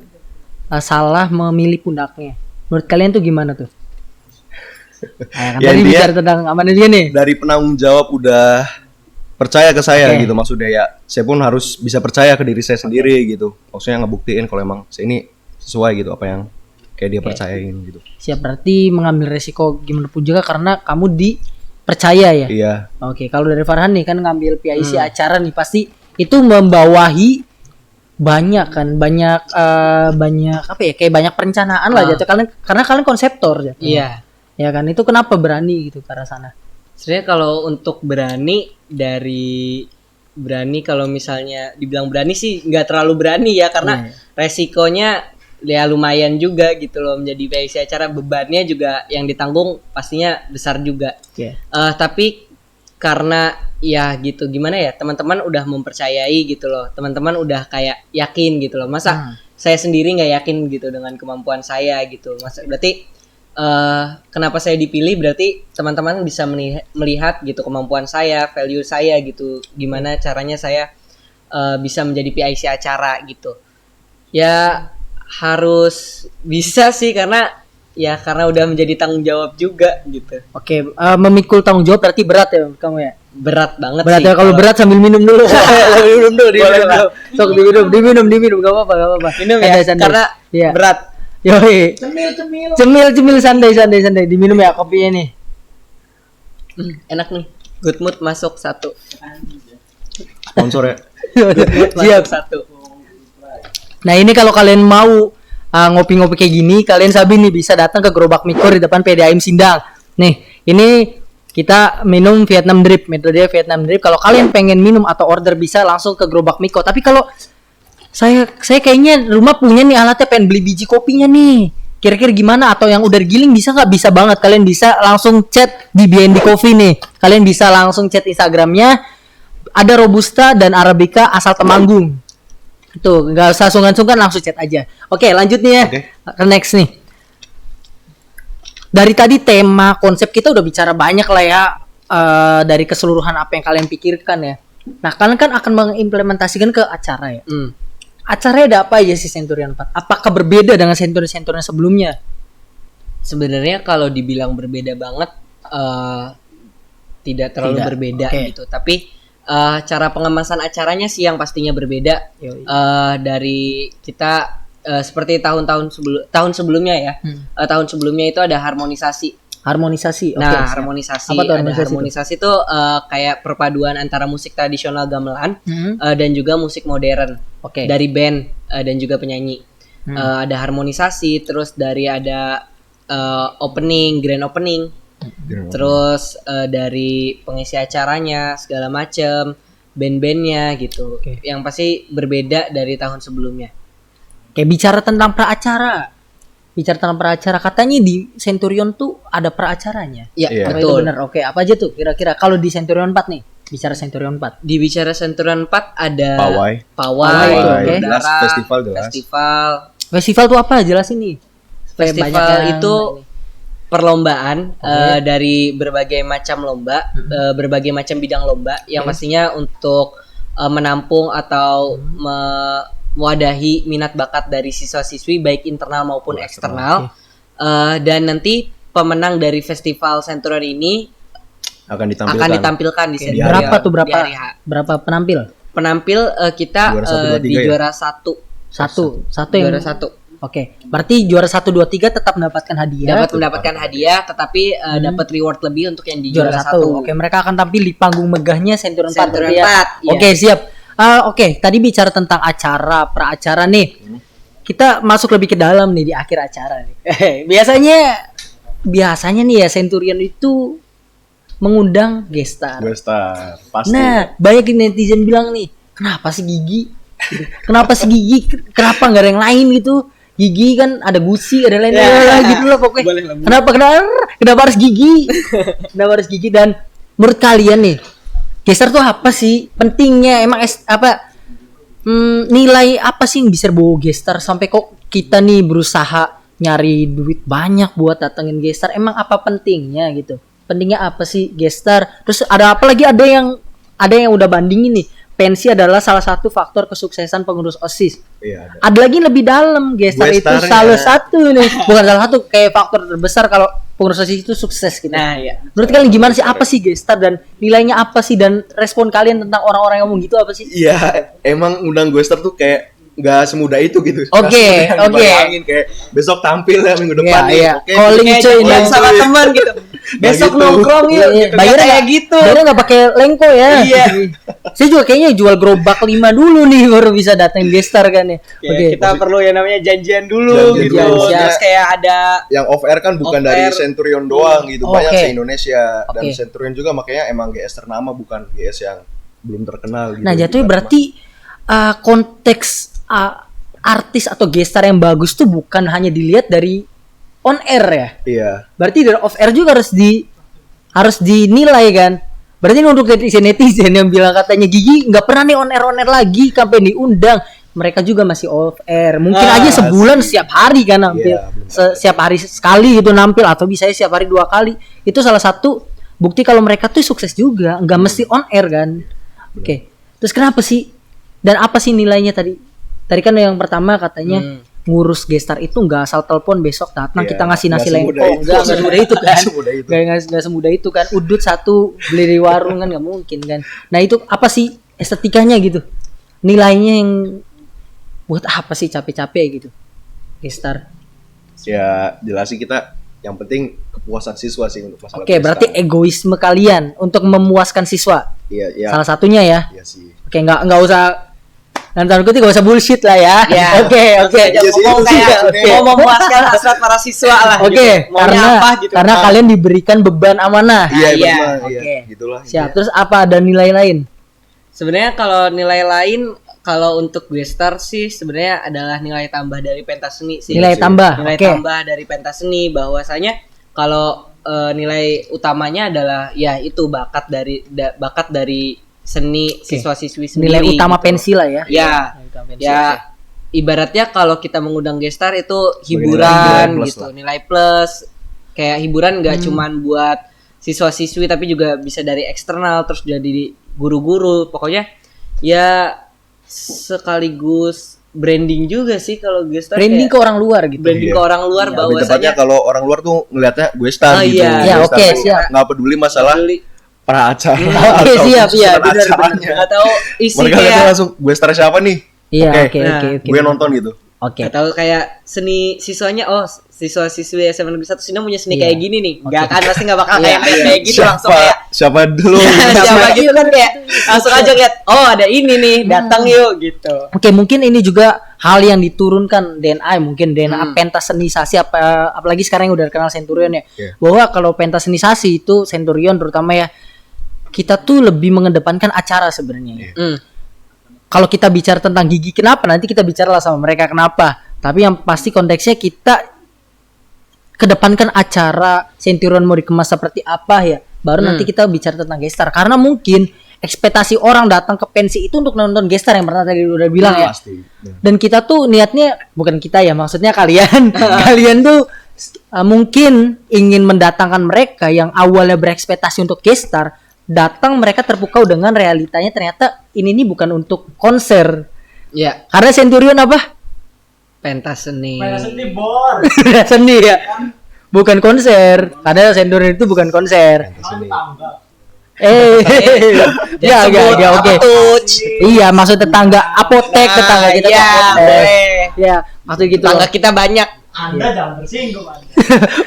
salah memilih pundaknya. Menurut kalian tuh gimana tuh? Kan Ya, tadi intinya- bicara tentang amanah juga nih. Dari penanggung jawab udah percaya ke saya gitu, maksudnya ya saya pun harus bisa percaya ke diri saya sendiri gitu. Maksudnya ngebuktiin kalau emang saya ini sesuai gitu apa yang kayak dia percayain gitu. Siap, berarti mengambil resiko gimana pun juga karena kamu dipercaya ya. Iya, Oke, kalau dari Farhan nih kan ngambil PIC acara nih pasti itu membawahi banyak apa ya, kayak banyak perencanaan lah jatuh kalian, karena kalian konseptor jatuh. Iya. Ya kan, itu kenapa berani gitu ke arah sana? Sebenarnya kalau untuk berani kalau misalnya dibilang berani sih nggak terlalu berani ya, karena resikonya ya lumayan juga gitu loh, menjadi PIC acara bebannya juga yang ditanggung pastinya besar juga. Oke. Tapi karena ya gitu, gimana ya, teman-teman udah mempercayai gitu loh, teman-teman udah kayak yakin gitu loh, masa saya sendiri nggak yakin gitu dengan kemampuan saya gitu, masa berarti kenapa saya dipilih, berarti teman-teman bisa melihat gitu kemampuan saya, value saya gitu, gimana caranya saya bisa menjadi PIC acara gitu. Ya harus bisa sih, karena udah menjadi tanggung jawab juga gitu. Oke, memikul tanggung jawab berarti berat ya kamu ya? Berat banget Berat sih. ya, kalau berat sambil minum dulu. Minum dulu, sok diminum, gak apa-apa. Minum ya, Santai. karena Iya. berat. Yoi. Cemil santai, diminum ya kopinya nih. Enak nih. Good mood masuk 1. sponsor ya. Siap. Masuk 1. Nah, ini kalau kalian mau ngopi-ngopi kayak gini, kalian Sabi nih bisa datang ke Gerobak Mikor di depan PDAM Sindang. Nih, ini kita minum Vietnam Drip, metode Vietnam Drip. Kalau kalian pengen minum atau order bisa langsung ke Gerobak Miko. Tapi kalau saya kayaknya rumah punya nih alatnya, pengen beli biji kopinya nih. Kira-kira gimana? Atau yang udah giling bisa nggak? Bisa banget. Kalian bisa langsung chat di BND Coffee nih. Kalian bisa langsung chat Instagramnya. Ada Robusta dan Arabica asal Temanggung. Tuh, nggak usah sungkan-sungkan, langsung chat aja. Oke, lanjut nih ya. Oke. Ke next nih. Dari tadi tema konsep kita udah bicara banyak lah ya, dari keseluruhan apa yang kalian pikirkan ya. Nah, kalian kan akan mengimplementasikan ke acara ya. Acaranya ada apa aja sih Centurion 4? Apakah berbeda dengan Centurion sebelumnya? Sebenarnya kalau dibilang berbeda banget, tidak terlalu Tidak. berbeda Oke. gitu. Tapi cara pengemasan acaranya sih yang pastinya berbeda. Yoi. Dari kita seperti tahun sebelumnya ya. Tahun sebelumnya itu ada harmonisasi. Harmonisasi. Oke, Nah, siap. harmonisasi. Apa tuh Ada harmonisasi harmonisasi itu kayak perpaduan antara musik tradisional gamelan Hmm. dan juga musik modern. Oke. Dari band dan juga penyanyi. Ada harmonisasi, terus dari ada opening, grand opening. Terus dari pengisi acaranya segala macem, band-bandnya gitu. Oke. Yang pasti berbeda dari tahun sebelumnya. Kayak bicara tentang pra acara. bicara tentang peracara, katanya di Centurion tuh ada peracaranya. Iya, Iya. Apa itu betul. benar? Oke, apa aja tuh kira-kira kalau di Centurion 4 nih? Bicara Centurion 4. Di bicara Centurion 4 ada Pawai. Pawai, itu, oke. Jelas, darah, festival jelas. festival. Festival tuh apa? Jelasin nih. Supaya banyak Festival yang- itu perlombaan Oke. dari berbagai macam lomba, berbagai macam bidang lomba yang pastinya untuk menampung atau mewadahi minat bakat dari siswa-siswi baik internal maupun eksternal. Dan nanti pemenang dari festival Centurion ini Akan ditampilkan. akan ditampilkan di Centurion. Berapa tuh di hari H. berapa penampil? Penampil kita Juara 1, 2, 3 di ya? juara satu Satu yang juara satu Oke, berarti juara 1 2 3 tetap mendapatkan hadiah. dapat mendapatkan hadiah tetapi dapat reward lebih untuk yang di Juara juara 1. satu. Oke, mereka akan tampil di panggung megahnya Centurion 4 Centurion berarti ya. 4, iya. Oke, siap. Oke, tadi bicara tentang acara, pra-acara nih. Kita masuk lebih ke dalam nih di akhir acara nih. Biasanya nih ya Centurion itu mengundang guest star. Westar, pasti. Nah, banyak netizen bilang nih, kenapa sih Gigi? Gitu. Kenapa sih Gigi? Kenapa nggak ada yang lain gitu? Gigi kan ada Gucci, ada lain-lain gitu loh pokoknya. Boleh lah, boleh. Kenapa harus Gigi? Kenapa harus Gigi? Dan menurut kalian nih, gestar tuh apa sih? Pentingnya emang nilai apa sih yang bisa bawa gestar sampai kok kita nih berusaha nyari duit banyak buat datengin gestar? Emang apa pentingnya gitu? Pentingnya apa sih gestar? Terus ada apa lagi? Ada yang udah bandingin nih. Pensi adalah salah satu faktor kesuksesan pengurus OSIS. Iya, ada. Ada lagi yang lebih dalam, gestar itu Gestarnya. salah satu nih. Bukan salah satu, kayak faktor terbesar kalau pengurus OSIS itu sukses gitu. Nah, ya. Menurut kalian gimana sih? Apa sih gestar dan nilainya apa sih? Dan respon kalian tentang orang-orang yang ngomong gitu apa sih? Iya, emang undang Wester tuh kayak nggak semudah itu gitu. Oke, Nggak semudah yang oke. dibayangin, kayak besok tampil ya minggu depan Iya, nih. iya. Oke, Calling Kayak cuy, jalan ini. sama teman gitu. Besok gitu. nongkrong yuk. Iya, Gitu. bayarnya Kayak nggak- gitu. Bayarnya nggak pakai lengko ya. Iya. Saya juga kayaknya jual gerobak 5 dulu nih baru bisa datang gestar kan ya. Ya, Oke. kita perlu yang namanya janjian dulu Janjian gitu. dulu. Terus kayak ada yang off air kan bukan Off dari air. Centurion doang gitu, Oke. banyak se-Indonesia dan Oke. Centurion juga makanya emang GS ternama bukan GS yang belum terkenal gitu. Nah, jatuhnya Bukan berarti konteks artis atau gestar yang bagus tuh bukan hanya dilihat dari on air ya. Iya. Berarti dari off air juga harus dinilai kan. Berarti ini untuk netizen yang bilang katanya Gigi nggak pernah nih on air lagi sampai diundang. Mereka juga masih off air. Mungkin aja sebulan setiap hari kan nampil. Iya, belum Setiap hari sekali gitu nampil atau bisa setiap hari 2 kali. Itu salah satu bukti kalau mereka tuh sukses juga. Nggak mesti on air kan. Oke. Terus kenapa sih? Dan apa sih nilainya tadi? Tadi kan yang pertama katanya ngurus gestar itu nggak asal telepon besok datang Iya, kita ngasih nasi nggak lengko. semudah itu. Nggak semudah itu kan. Nggak semudah itu. Nggak semudah itu kan. Udut satu beli di warung kan nggak mungkin kan. Nah itu apa sih estetikanya gitu? Nilainya yang buat apa sih capek-capek gitu? Gestar. Ya jelasin kita yang penting kepuasan siswa sih untuk masalah Oke, gestar. berarti egoisme kalian untuk memuaskan siswa. Iya, iya. Salah satunya ya. Iya sih. Oke, nggak usah. Dan tanda kutip nggak usah bullshit lah ya. Ya. Oke. Aja Iya sih, ngomong itu sih, kayak maksudnya. mau memuaskan hasrat para siswa lah. Oke, gitu. Maunya karena apa gitu. karena kalian diberikan beban amanah. Iya, iya, benar. oke. Iya, gitulah. Siap. Terus apa ada nilai lain? Sebenarnya kalau nilai lain kalau untuk gestar sih sebenarnya adalah nilai tambah dari pentas seni sih. Nilai tambah. Nilai Oke. tambah dari pentas seni bahwasanya kalau nilai utamanya adalah ya itu bakat dari seni siswa-siswi sendiri. Nilai utama gitu. pensi lah ya. Ya, Nilai utama pensi, ya oke. ibaratnya kalau kita mengundang gestar itu nilai hiburan plus gitu, lah. nilai plus. Kayak hiburan nggak cuman buat siswa-siswi tapi juga bisa dari eksternal terus jadi guru-guru. Pokoknya ya sekaligus branding juga sih kalau gestar. Branding ke kayak orang luar gitu. branding Iya. ke orang luar Lebih tepatnya bahwasanya kalau orang luar tuh ngelihatnya gue star Oh, gitu. iya. Ya, Gue oke, star tuh siap. nggak peduli masalah beli pra acara Oke, atau siap, iya, susunan benar, acaranya. atau isi Mereka lihatnya kayak langsung gue star siapa nih? Iya, Oke, oke, Nah, oke, oke. gue nonton gitu. Oke. atau kayak seni siswanya siswa-siswi SMA Negeri 1 sini punya seni Iya. kayak gini nih. Enggak Oke. kan pasti enggak bakal Iya, kayak gitu langsung kayak siapa dulu? siapa gitu kan kayak langsung aja lihat oh ada ini nih datang yuk gitu. Oke, mungkin ini juga hal yang diturunkan DNA, mungkin DNA pentasenisasi apalagi sekarang yang udah kenal Centurion ya. Iya. Bahwa kalau pentasenisasi itu Centurion terutama ya kita tuh lebih mengedepankan acara sebenarnya. Kalau kita bicara tentang Gigi kenapa nanti kita bicara lah sama mereka kenapa. Tapi yang pasti konteksnya kita kedepankan acara Centurion mau dikemas seperti apa ya, baru nanti kita bicara tentang gestar. Karena mungkin ekspektasi orang datang ke pensi itu untuk nonton gestar yang pernah tadi udah bilang ya. Pasti. Dan kita tuh niatnya, bukan kita ya, maksudnya kalian kalian tuh mungkin ingin mendatangkan mereka yang awalnya berekspektasi untuk gestar, datang mereka terpukau dengan realitanya ternyata ini nih bukan untuk konser. Ya, Karena Centurion apa? pentas seni. Seni ya. Bukan konser. Karena Centurion itu bukan konser. Ya, oke. Iya, maksud tetangga apotek, tetangga kita ya, apotek. boleh. Ya, maksud gitu. Tangga kita banyak. Anda jangan tersinggung Anda.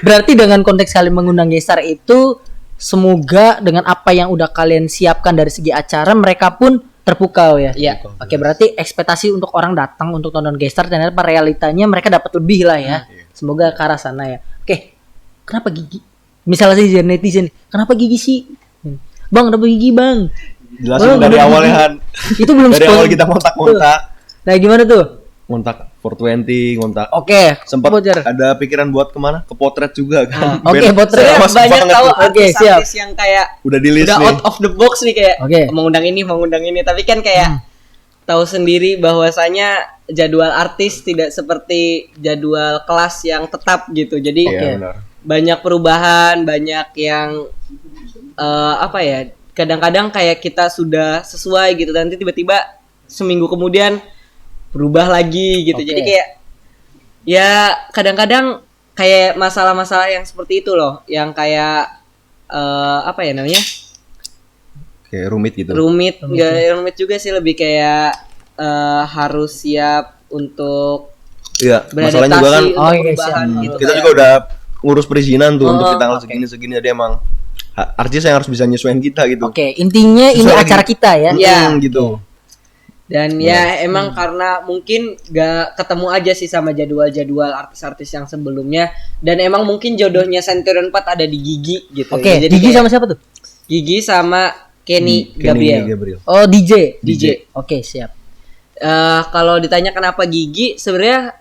Berarti dengan konteks kalian mengundang gestar itu, semoga dengan apa yang udah kalian siapkan dari segi acara, mereka pun terpukau ya. Iya. Oke, berarti ekspektasi untuk orang datang untuk nonton gestar ternyata realitanya mereka dapat lebih lah ya. Semoga ke arah sana ya. Oke, kenapa gigi? Misalnya sih netizen, kenapa gigi sih? Bang, kenapa gigi bang? Jelasin Bang, dari kenapa awalnya gigi? Han. Itu belum Dari spoil. awal kita ngontak-ngontak. Nah, gimana tuh? Ngontak 420, ngontak. Oke, Sempat bocor. ada pikiran buat kemana? Ke potret juga kan. Oke, Band potret. Saya famous banyak banget tahu tuh. Oke, siap. artis-artis yang kayak Udah di list udah nih. out of the box nih, kayak Oke. mengundang ini, tapi kan kayak tahu sendiri bahwasanya jadwal artis tidak seperti jadwal kelas yang tetap gitu. Jadi Iya, benar. banyak perubahan, banyak yang apa ya? Kadang-kadang kayak kita sudah sesuai gitu, nanti tiba-tiba seminggu kemudian berubah lagi gitu. Oke. Jadi kayak ya kadang-kadang kayak masalah-masalah yang seperti itu loh, yang kayak apa ya namanya? Kayak rumit gitu. Rumit, nggak rumit juga sih, lebih kayak harus siap untuk Iya, beradaptasi masalahnya juga kan untuk Oh, iya, perubahan siap. gitu. kita Kayak- juga udah ngurus perizinan tuh untuk di tanggal oke. segini jadi emang artis yang harus bisa nyesuaiin kita gitu. Oke, intinya ini Sesuai acara lagi. kita ya. Iya. Gitu. Dan ya emang karena mungkin gak ketemu aja sih sama jadwal-jadwal artis-artis yang sebelumnya, dan emang mungkin jodohnya Centurion 4 ada di Gigi gitu. Oke, Jadi Gigi kayak sama siapa tuh? Gigi sama Kenny Kenny Gabriel. Oh, DJ. DJ. Oke, siap. Kalau ditanya kenapa Gigi, sebenarnya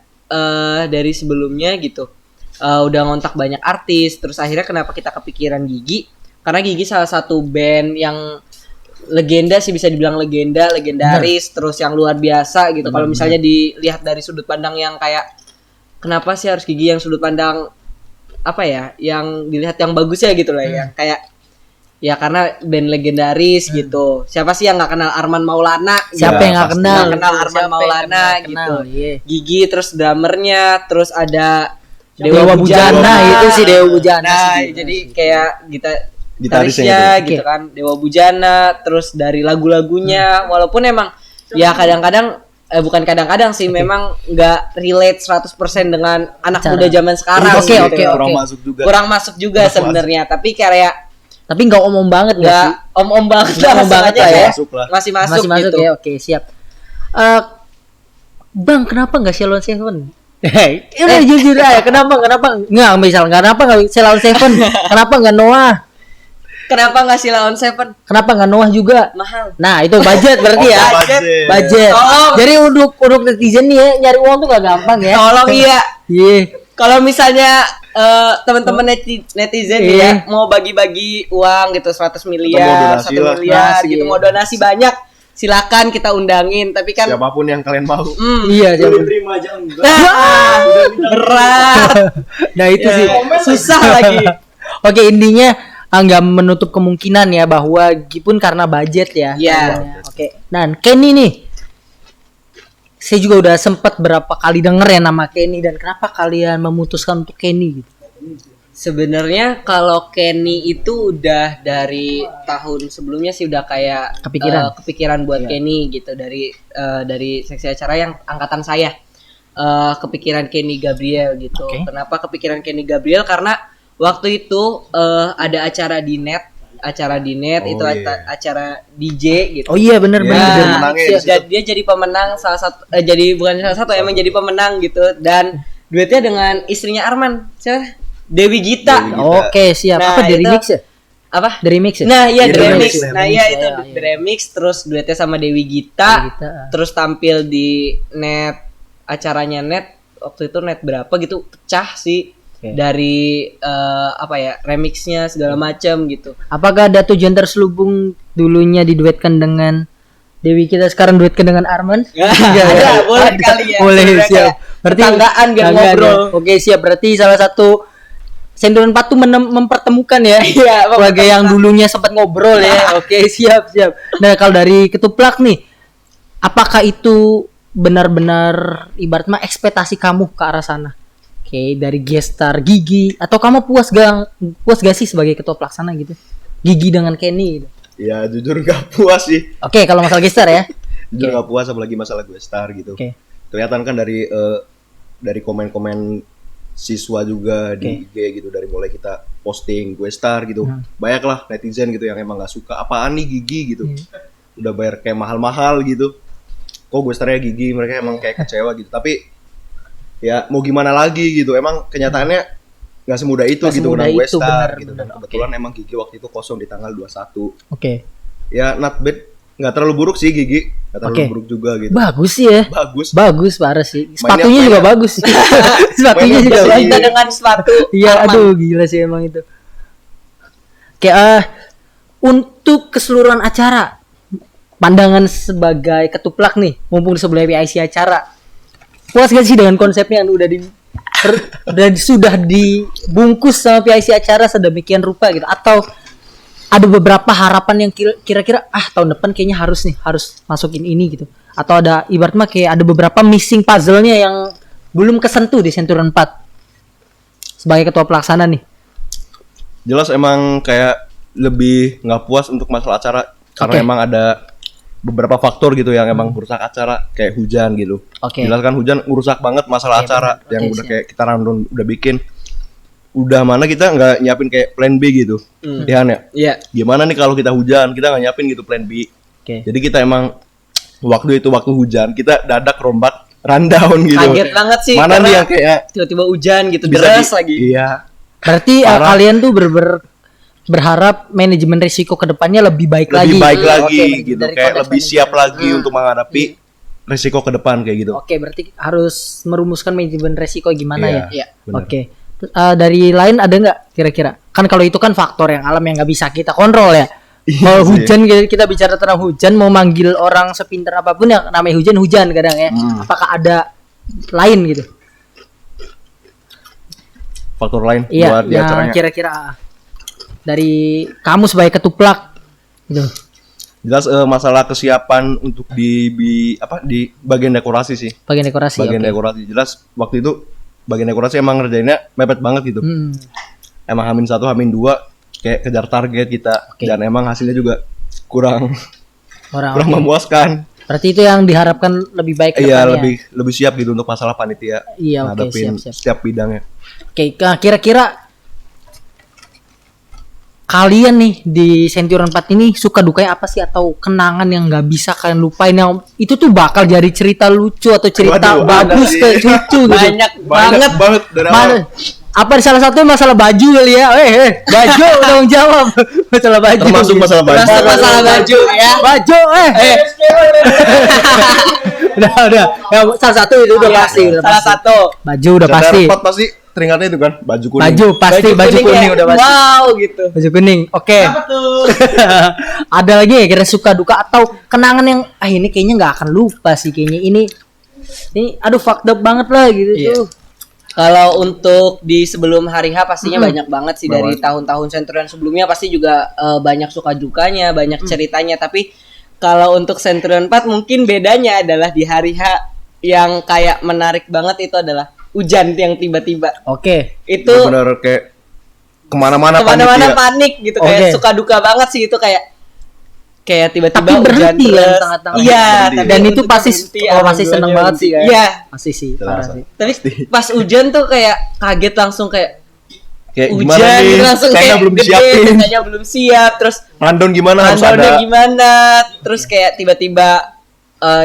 dari sebelumnya gitu udah ngontak banyak artis, terus akhirnya kenapa kita kepikiran Gigi, karena Gigi salah satu band yang legenda sih, bisa dibilang legendaris, terus yang luar biasa gitu. Kalau misalnya dilihat dari sudut pandang yang kayak kenapa sih harus Gigi, yang sudut pandang apa ya, yang dilihat yang bagus ya gitu lah ya, kayak ya karena band legendaris gitu. Siapa sih yang nggak kenal Arman Maulana? Siapa Ya, yang nggak pasti. kenal? Nggak kenal Arman Siapa yang Maulana nggak gitu. kenal? Iya. Gigi, terus drummernya, terus ada Dewa Bujana, itu sih Dewa Bujana Nah, sih. jadi kayak Gitarisnya gitarisnya gitu. gitu kan, Dewa Bujana, terus dari lagu-lagunya, walaupun emang ya kadang-kadang bukan kadang-kadang sih, memang nggak relate 100% dengan anak Cara. muda zaman sekarang. Oke, gitu. oke, Kurang oke. masuk juga. Kurang masuk juga sebenarnya, tapi kayak Tapi nggak omong banget nggak sih? nggak om-om banget Nggak lah, om banget sengaja lah ya. Masuk lah. masih masuk, Masih masuk gitu. ya. Oke, siap. Bang, kenapa nggak Shalom Seven? Udah jujur aja, kenapa nggak misal kenapa nggak Shalom Seven? Kenapa nggak Noah? Kenapa nggak sih lawan Seven? Kenapa nggak Noah juga? Mahal. Nah, itu budget berarti ya. Budget. Tolong. Jadi untuk netizen nih ya, nyari uang tuh nggak gampang ya. Tolong iya. Iya. Kalau misalnya teman-teman netizen Iya. ya mau bagi-bagi uang gitu 100 Atau mau miliar, donasi 1 lah. miliar Donasi, gitu, iya. mau donasi banyak, silakan kita undangin, tapi kan Siapapun yang kalian mau. Iya, Udah siapa? diterima aja enggak. berat. Nah, itu sih. Susah lagi. Oke, intinya nggak menutup kemungkinan ya bahwa pun karena budget ya. Iya. Oke. Nah, Kenny nih. Saya juga udah sempat berapa kali denger ya nama Kenny, dan kenapa kalian memutuskan untuk Kenny gitu? Sebenarnya kalau Kenny itu udah dari tahun sebelumnya sih udah kayak kepikiran buat Kenny gitu, dari seksi acara yang angkatan saya. Kepikiran Kenny Gabriel gitu. Oke. Kenapa kepikiran Kenny Gabriel? Karena waktu itu ada acara di net Oh, itu iya. acara DJ gitu. Oh iya, bener Iya, bener. dia bener. menangnya di situ. Dia jadi pemenang salah satu, jadi bukan salah satu, emang jadi pemenang gitu, dan duetnya dengan istrinya Arman, siapa? Dewi Gita. Dewi Gita. Oke, siap. Nah, Apa dari itu- remix ya? Apa? Dari remix ya? Nah, iya Iya, The The Remix. Remix. Nah, iya itu Iya, The Remix, terus duetnya sama Dewi Gita, Dewi Gita. terus tampil di net, acaranya net waktu itu net berapa gitu, pecah sih. dari apa ya, remixnya segala macam gitu. Apakah ada tujuan terselubung dulunya diduetkan dengan Dewi kita sekarang duetkan dengan Arman? Ada, boleh kali ya. Boleh, Sebenarnya siap. kayak tetanggaan biar tetanggaan ngobrol. ya. Oke, siap. Berarti salah satu Senturan 4 tuh mempertemukan ya. Iya, sebagai yang dulunya sempat ngobrol ya. Oke, siap. Nah, kalau dari Ketuplak nih, apakah itu benar-benar ibarat mah ekspektasi kamu ke arah sana? Oke, dari gestar Gigi atau kamu puas gak sih sebagai ketua pelaksana gitu? Gigi dengan Kenny gitu. Ya jujur gak puas sih. Oke, kalau masalah gestar ya. Jujur gak puas apalagi masalah gue star gitu. Oke. Kelihatan kan dari komen-komen siswa juga di IG gitu, dari mulai kita posting gue star gitu. Banyak lah netizen gitu yang emang gak suka. Apaan nih Gigi gitu. Udah bayar kayak mahal-mahal gitu. Kok gue starnya Gigi, mereka emang kayak kecewa gitu. Tapi ya mau gimana lagi gitu. Emang kenyataannya nggak semudah itu gitu menang gue star gitu. Dan kebetulan emang Gigi waktu itu kosong di tanggal 21. Oke. Ya not bad, nggak terlalu buruk sih Gigi, nggak terlalu buruk juga gitu. Bagus sih ya. Bagus Parah sih. Sepatunya juga bagus sih. Sepatunya juga bagus. Kita dengan sepatu. Iya, aduh gila sih emang itu. Kayak untuk keseluruhan acara, pandangan sebagai ketuplak nih, mumpung sebelah PIC acara, puas gak sih dengan konsepnya yang sudah dibungkus sama PIC acara sedemikian rupa gitu? Atau ada beberapa harapan yang kira-kira tahun depan kayaknya harus masukin ini gitu? Atau ada ibarat mah kayak ada beberapa missing puzzle-nya yang belum kesentuh di Senturan 4 sebagai ketua pelaksana nih? Jelas emang kayak lebih nggak puas untuk masalah acara karena emang ada beberapa faktor gitu yang emang merusak acara, kayak hujan gitu. Jelas kan hujan merusak banget masalah acara yang udah kayak kita rundown udah bikin. Udah mana kita nggak nyiapin kayak plan B gitu. Ya. Iya. Gimana nih kalau kita hujan, kita nggak nyiapin gitu plan B. Jadi kita emang waktu hujan, kita dadak rombak rundown gitu. Kaget banget sih. Mana nih yang kayak tiba-tiba hujan gitu, deras lagi. Iya. Berarti kalian tuh berharap manajemen risiko kedepannya lebih baik lagi gitu, kayak lebih siap lagi untuk menghadapi risiko ke depan kayak gitu. Oke, berarti harus merumuskan manajemen risiko gimana ya? Iya. Oke. Dari lain ada nggak kira-kira? Kan kalau itu kan faktor yang alam yang nggak bisa kita kontrol ya. Mau hujan, kita bicara tentang hujan, mau manggil orang sepintar apapun yang namanya hujan kadang ya. Apakah ada lain gitu? Faktor lain buat di acaranya. Kira-kira dari kamu sebagai ketuplak gitu. Jelas masalah kesiapan untuk di bagian dekorasi sih. Bagian dekorasi. Dekorasi. Jelas waktu itu bagian dekorasi emang ngerjainnya mepet banget gitu. Emang H-1, H-2 kayak kejar target kita dan emang hasilnya juga kurang memuaskan. Berarti itu yang diharapkan lebih baik ke depannya. Iya, lebih siap gitu untuk masalah panitia. Iya, ngadepin setiap bidangnya. Oke, kira-kira kalian nih di Senturan 4 ini suka dukanya apa sih, atau kenangan yang nggak bisa kalian lupain yang itu tuh bakal jadi cerita lucu atau cerita bagus ke cucu gitu? Banyak banget dari awal. Apa salah satunya masalah baju kali ya? Baju tanggung jawab. Masalah baju. Termasuk masalah baju. Masalah baju ya. Baju udah. Ya, salah satu itu udah pasti. Salah satu. Baju udah pasti. Pasti teringatnya itu kan baju kuning. Baju pasti baju kuning udah pasti. Wow gitu. Baju kuning. Oke. Ada lagi ya kira suka duka atau kenangan yang ini kayaknya nggak akan lupa sih kayaknya ini aduh fucked up banget lah gitu tuh. Kalau untuk di sebelum hari H pastinya banyak banget sih dari tahun-tahun Senturan sebelumnya, pasti juga banyak suka dukanya, banyak ceritanya. Tapi kalau untuk Senturan 4 mungkin bedanya adalah di hari H yang kayak menarik banget itu adalah hujan yang tiba-tiba. Oke. Itu benar kayak kemana-mana panik gitu, kayak suka duka banget sih itu kayak tiba-tiba berhenti hujan kan tengah-tengah. Iya, dan itu pasti seneng banget sih kan. Iya. Pasti sih. Parah sih. Tapi pas hujan tuh kayak kaget langsung kayak gimana nih? Langsung kayaknya belum gede, siapin. kayaknya belum siap. Terus rundown gimana harus rundownnya ada. gimana? Terus kayak tiba-tiba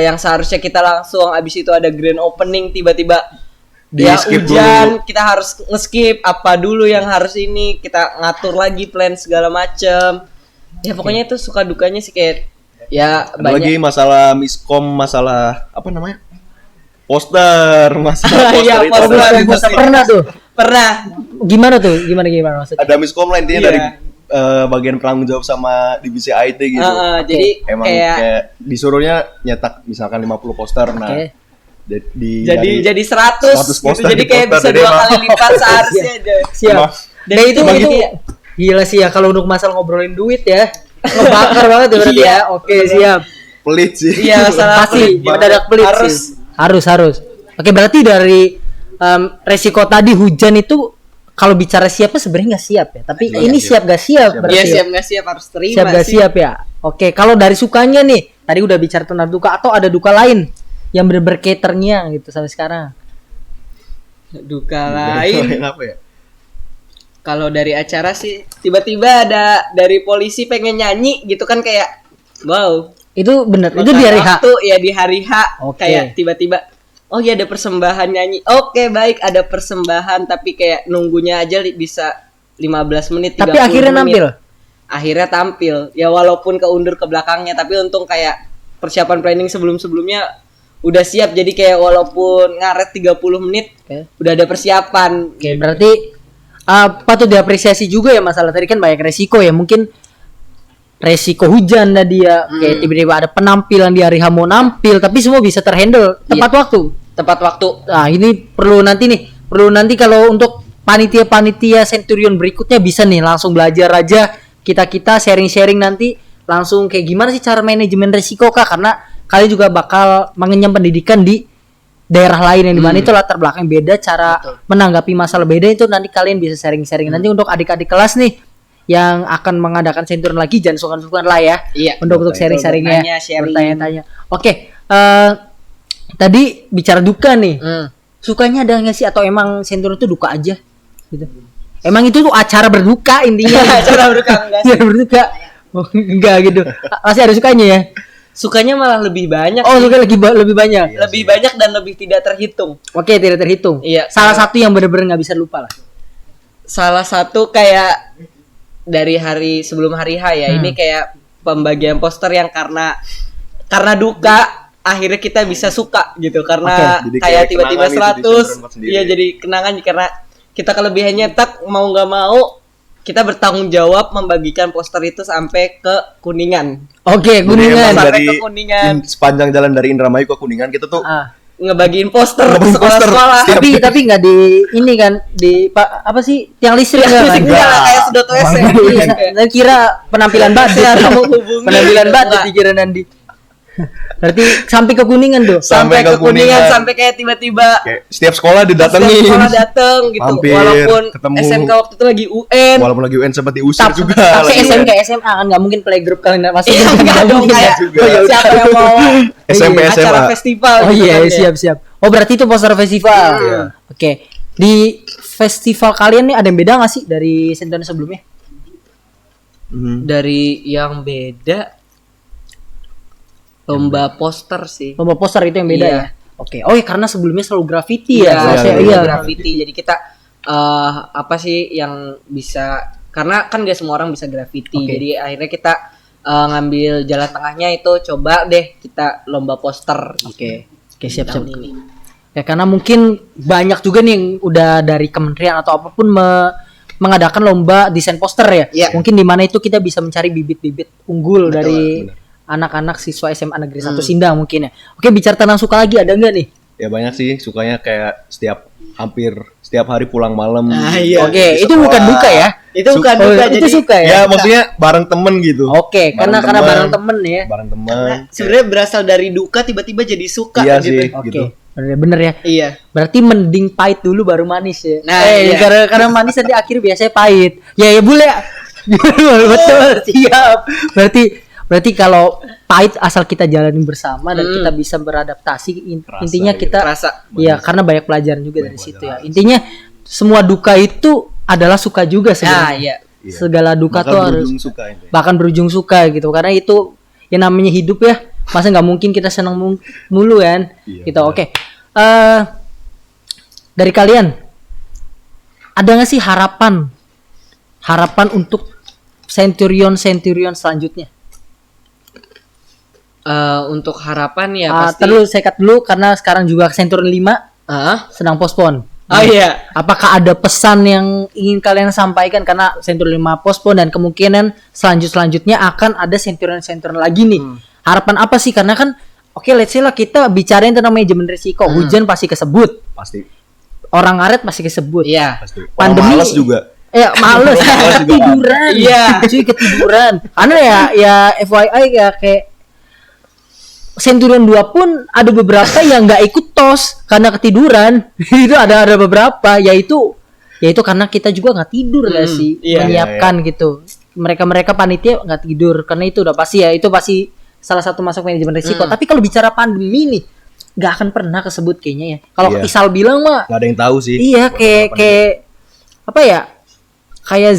yang seharusnya kita langsung abis itu ada grand opening, tiba-tiba dia hujan, kita harus nge-skip apa dulu yang harus ini, kita ngatur lagi plan segala macem. Ya pokoknya itu suka dukanya sih kayak ya ada banyak. lagi masalah miskom, masalah apa namanya? Poster, masalah poster Iya, itu. poster. Pernah tuh. Pernah. Gimana tuh? Gimana maksudnya? Ada miskom lain intinya Iya. dari bagian penanggung jawab sama divisi IT gitu. Jadi Emang kayak disuruhnya nyetak misalkan 50 poster. Nah, Oke. jadi 100 100 gitu. poster Jadi di kayak poster, bisa jadi 2 emang- kali lipat seharusnya aja. Siap. Dan Nah, itu gila sih ya kalau untuk masalah ngobrolin duit ya. Ngebakar banget ya berarti ya. Oke, siap. pelit sih. Iya, salah Pasti pelit. mendadak pelit Harus. sih. Harus. Oke, berarti dari resiko tadi hujan itu kalau bicara siapnya sebenarnya nggak siap ya. Tapi ini siap gak siap berarti. Iya, ya? siap nggak siap harus terima Siap gak sih. siap ya. Oke, kalau dari sukanya nih, tadi udah bicara tentang duka atau ada duka lain yang bercaternya gitu sampai sekarang. Duka lain. Apa ya? Kalau dari acara sih tiba-tiba ada dari polisi pengen nyanyi gitu kan kayak wow. Itu bener, itu di hari H. Waktu ya di hari H Oke. kayak tiba-tiba oh ya ada persembahan nyanyi. Oke, baik ada persembahan tapi kayak nunggunya aja bisa 15 menit 30 Tapi akhirnya menit. nampil. Akhirnya tampil. Ya walaupun keundur ke belakangnya tapi untung kayak persiapan planning sebelum-sebelumnya udah siap jadi kayak walaupun ngaret 30 menit Oke. udah ada persiapan. Oke, berarti patut diapresiasi juga ya masalah tadi kan banyak resiko ya. Mungkin resiko hujan tadi ya, kayak tiba-tiba ada penampilan di hari H mau nampil tapi semua bisa terhandle tepat waktu. Tepat waktu. Nah, ini perlu nanti kalau untuk panitia Centurion berikutnya bisa nih langsung belajar aja kita sharing-sharing nanti langsung kayak gimana sih cara manajemen resiko Kak, karena kalian juga bakal mengenyam pendidikan di daerah lain yang dimana itu latar belakang beda, cara menanggapi masalah beda, itu nanti kalian bisa sharing-sharing. Nanti untuk adik-adik kelas nih yang akan mengadakan Centurion lagi jangan sungkan-sungkan lah ya. Iya. Untuk sharing-sharingnya, Bertanya, sharing. bertanya-tanya. Oke, tadi bicara duka nih. Sukanya ada nggak sih atau emang Centurion itu duka aja gitu? Emang itu tuh acara berduka intinya. Acara berduka, enggak sih. Acara berduka. Oh, enggak gitu. Masih ada sukanya ya? Sukanya malah lebih banyak. Oh, sih. suka lebih banyak. Lebih banyak dan lebih tidak terhitung. Oke, tidak terhitung. Iya. Salah satu yang benar-benar nggak bisa lupa lah. Salah satu kayak dari hari sebelum hari H ya, ini kayak pembagian poster yang karena duka akhirnya kita bisa suka gitu karena Oke, jadi kayak kayak tiba-tiba kenangan itu di 100 Centurion sendiri. iya jadi kenangan karena kita kelebihannya tak mau nggak mau kita bertanggung jawab membagikan poster itu sampai ke Kuningan. Oke, Jadi Kuningan. emang Sampai dari ke Kuningan. sepanjang jalan dari Indramayu ke Kuningan kita tuh Ngebagiin poster Ngebagiin poster. sekolah-sekolah. Setiap- Tapi nggak di ini kan di apa sih tiang listrik Iya, nggak kan? enggak lah, kayak sedot WC. Iya, saya kira penampilan badut. Saya menghubungi. Penampilan badut Enggak. dikira Nandi. Berarti sampai ke Kuningan tuh. Sampai ke Kuningan Kuningan. sampai kayak tiba-tiba kayak setiap sekolah setiap didatengin. sekolah dateng gitu. Mampir, Walaupun ketemu. SMK waktu itu lagi UN. Walaupun lagi UN sempat diusir Tapi juga. tapi lagi SMK UN. SMA kan nggak mungkin playgroup kalian masuk. Iya, enggak dong kayak juga. siapa yang mau SMP acara SMA. festival Oh gitu iya, kan, ya. siap. Oh berarti itu poster festival. Iya. Oke. Di festival kalian nih ada yang beda nggak sih dari Centurion sebelumnya? Dari yang beda lomba poster sih. Lomba poster itu yang beda Iya. ya. Oke. Oh ya karena sebelumnya selalu graffiti ya. Iya, Saya- iya, iya. graffiti. Jadi kita apa sih yang bisa karena kan gak semua orang bisa graffiti. Oke. Jadi akhirnya kita ngambil jalan tengahnya itu coba deh kita lomba poster. Oke. Oke, siap-siap. Tahun ini. Ya karena mungkin banyak juga nih yang udah dari kementerian atau apapun mengadakan lomba desain poster ya. Iya. Mungkin di mana itu kita bisa mencari bibit-bibit unggul dari benar. anak-anak siswa SMA Negeri 1 Sindang mungkin ya. Oke, bicara tentang suka lagi ada nggak nih? Ya banyak sih sukanya kayak hampir setiap hari pulang malam. Ah, iya. Oke, di itu bukan sekolah. duka ya? Itu bukan Oh, duka itu jadi suka ya? Ya maksudnya bareng temen gitu. Oke, karena temen. bareng temen ya. Bareng temen. sebenarnya berasal dari duka tiba-tiba jadi suka Iya gitu. sih. Oke, Gitu. bener ya. Iya. Berarti mending pahit dulu baru manis ya. Nah, iya. karena manis nanti akhir biasanya pahit. Ya boleh. Betul, siap. Berarti kalau pahit asal kita jalanin bersama dan kita bisa beradaptasi intinya gitu. kita Kerasa. ya karena banyak pelajaran juga dari situ ya. Intinya semua duka itu adalah suka juga Nah, sebenarnya. iya. Iya. Segala duka Bakal tuh harus berujung suka ini. bahkan berujung suka gitu karena itu yang namanya hidup ya, masa nggak mungkin kita senang mulu kan. Iya, Gitu. benar. Oke. Dari kalian ada nggak sih harapan untuk Centurion selanjutnya? Untuk harapan ya pasti Terus saya cut dulu karena sekarang juga Centurion 5 sedang postpone. Oh iya. Apakah ada pesan yang ingin kalian sampaikan karena Centurion 5 postpone dan kemungkinan selanjutnya akan ada Centurion lagi nih. Harapan apa sih? Karena kan oke, let's say lah kita bicarain tentang manajemen risiko. Hujan pasti kesebut. Pasti. Orang ngaret pasti kesebut. Iya. Pasti. Pandemi Males juga. Males juga. ketiduran. Iya. Cuy, ketiduran. Karena ya FYI ya kayak Centurion 2 pun ada beberapa yang nggak ikut TOS karena ketiduran. Itu ada beberapa yaitu karena kita juga nggak tidur nggak sih iya, menyiapkan gitu. Mereka panitia nggak tidur karena itu udah pasti ya, itu pasti salah satu masuk manajemen risiko. Tapi kalau bicara pandemi nih nggak akan pernah kesebut kayaknya ya. Kalau Iya. Isal bilang mah Nggak ada yang tahu sih. iya kayak apa ya? Kayak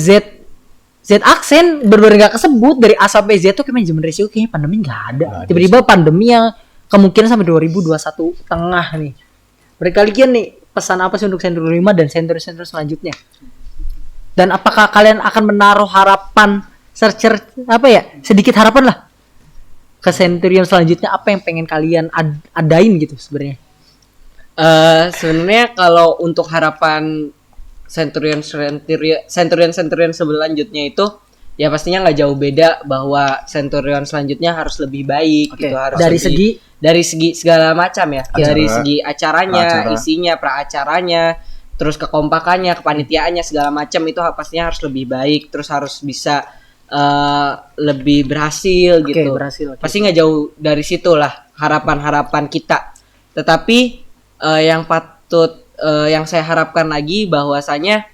Z aksen bener-bener gak kesebut dari A sampai Z tuh kayak manajemen risiko kayaknya pandemi gak ada. Nggak ada Tiba-tiba pandemi yang kemungkinan sampai 2021 tengah nih. Kalian nih pesan apa sih untuk Centurion 5 dan Centurion selanjutnya? Dan apakah kalian akan menaruh harapan sedikit harapan lah ke Centurion selanjutnya, apa yang pengen kalian adain gitu sebenarnya? Sebenarnya kalau untuk harapan Centurion selanjutnya itu ya pastinya nggak jauh beda, bahwa Centurion selanjutnya harus lebih baik gitu, harus dari segi segala macam ya, dari segi acaranya, isinya, praacaranya, terus kekompakannya, kepanitiaannya, segala macam itu pastinya harus lebih baik, terus harus bisa lebih berhasil gitu. Pasti nggak jauh dari situ lah harapan-harapan kita. Tetapi yang patut yang saya harapkan lagi bahwasanya